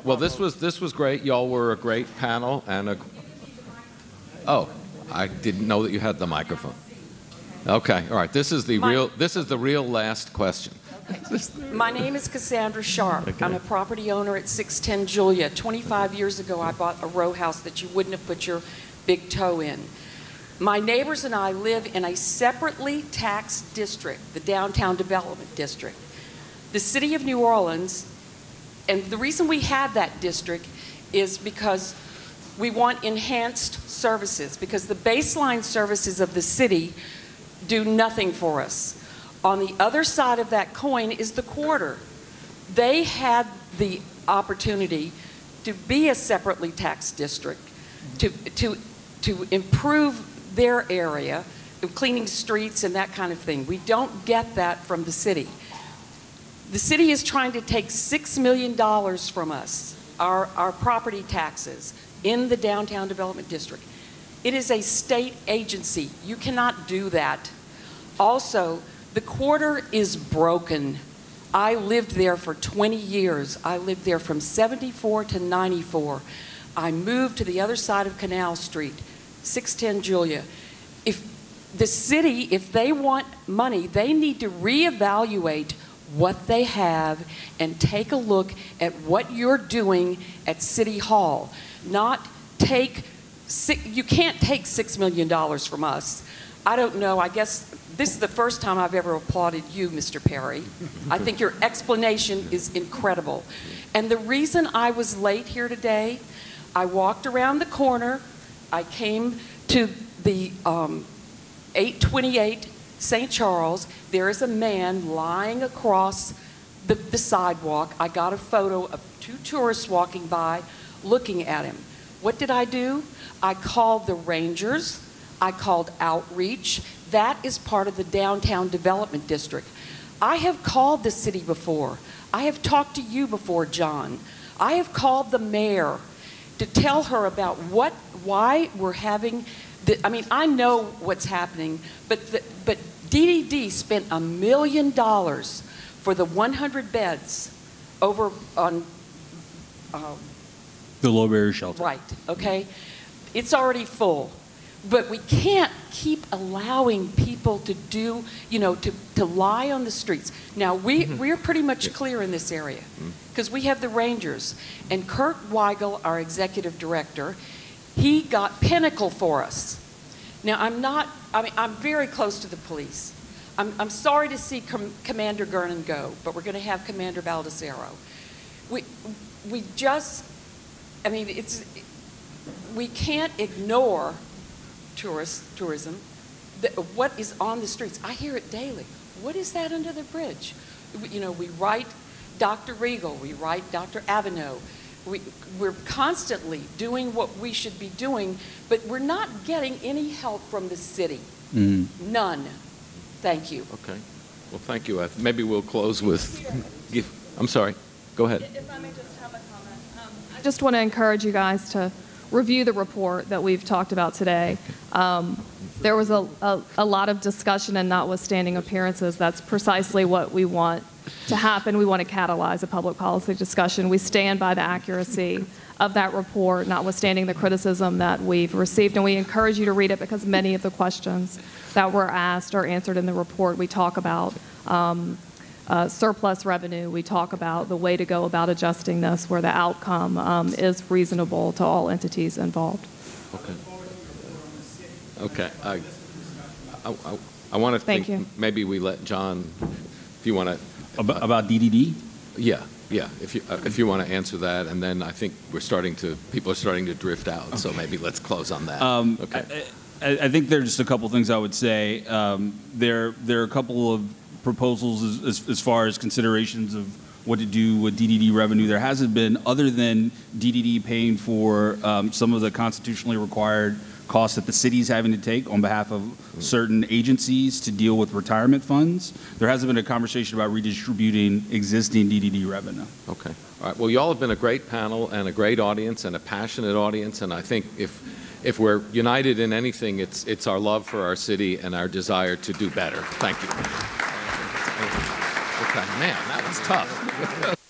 Well, this was great. Y'all were a great panel and Oh, I didn't know that you had the microphone. Okay. All right. This is the real last question. My name is Cassandra Sharp. Okay. I'm a property owner at 610 Julia. 25 years ago, I bought a row house that you wouldn't have put your big toe in. My neighbors and I live in a separately taxed district, the Downtown Development District. The city of New Orleans, and the reason we have that district is because we want enhanced services, because the baseline services of the city do nothing for us. On the other side of that coin is the quarter. They had the opportunity to be a separately taxed district, to improve their area, cleaning streets and that kind of thing. We don't get that from the city. The city is trying to take $6 million from us, our property taxes, in the Downtown Development District. It is a state agency. You cannot do that. Also, the quarter is broken. I lived there for 20 years. I lived there from 74 to 94. I moved to the other side of Canal Street, 610 Julia. If the city, if they want money, they need to reevaluate what they have and take a look at what you're doing at City Hall. Not take, you can't take $6 million from us. I don't know, I guess this is the first time I've ever applauded you, Mr. Perry. I think your explanation is incredible. And the reason I was late here today, I walked around the corner, I came to the 828 St. Charles. There is a man lying across the sidewalk. I got a photo of two tourists walking by looking at him. What did I do? I called the Rangers. I called Outreach. That is part of the Downtown Development District. I have called the city before. I have talked to you before, John. I have called the mayor to tell her about why we're having, I mean, I know what's happening, but DDD spent $1 million for the 100 beds over on the low barrier shelter. Right, okay? It's already full. But we can't keep allowing people to do, you know, to lie on the streets. Now, we're pretty much clear in this area because we have the Rangers. And Kurt Weigel, our executive director, he got Pinnacle for us. Now, I'm very close to the police. I'm sorry to see Commander Gernon go, but we're going to have Commander Baldessaro. We just, I mean, we can't ignore tourism, what is on the streets. I hear it daily. What is that under the bridge? You know, we write Dr. Regal, we write Dr. Avenot. We're constantly doing what we should be doing, but we're not getting any help from the city. None. Thank you. Okay. Well, thank you. Maybe we'll close with, I'm sorry. Go ahead. If I may just have a comment. I just want to encourage you guys to review the report that we've talked about today. There was a lot of discussion and notwithstanding appearances. That's precisely what we want to happen. We want to catalyze a public policy discussion. We stand by the accuracy of that report, notwithstanding the criticism that we've received. And we encourage you to read it because many of the questions that were asked are answered in the report. We talk about surplus revenue. We talk about the way to go about adjusting this where the outcome is reasonable to all entities involved. Okay. I want to Thank you. Maybe we let John, if you want to. About DDD? Yeah. If you want to answer that, and then I think people are starting to drift out. Okay. So maybe let's close on that. Okay. I think there's just a couple things I would say. There are a couple of proposals as far as considerations of what to do with DDD revenue. There hasn't been, other than DDD paying for some of the constitutionally required costs that the city's having to take on behalf of certain agencies to deal with retirement funds. There hasn't been a conversation about redistributing existing DDD revenue. Okay. All right. Well, y'all have been a great panel and a great audience and a passionate audience, and I think if we're united in anything, it's our love for our city and our desire to do better. Thank you. Okay, man, that was tough.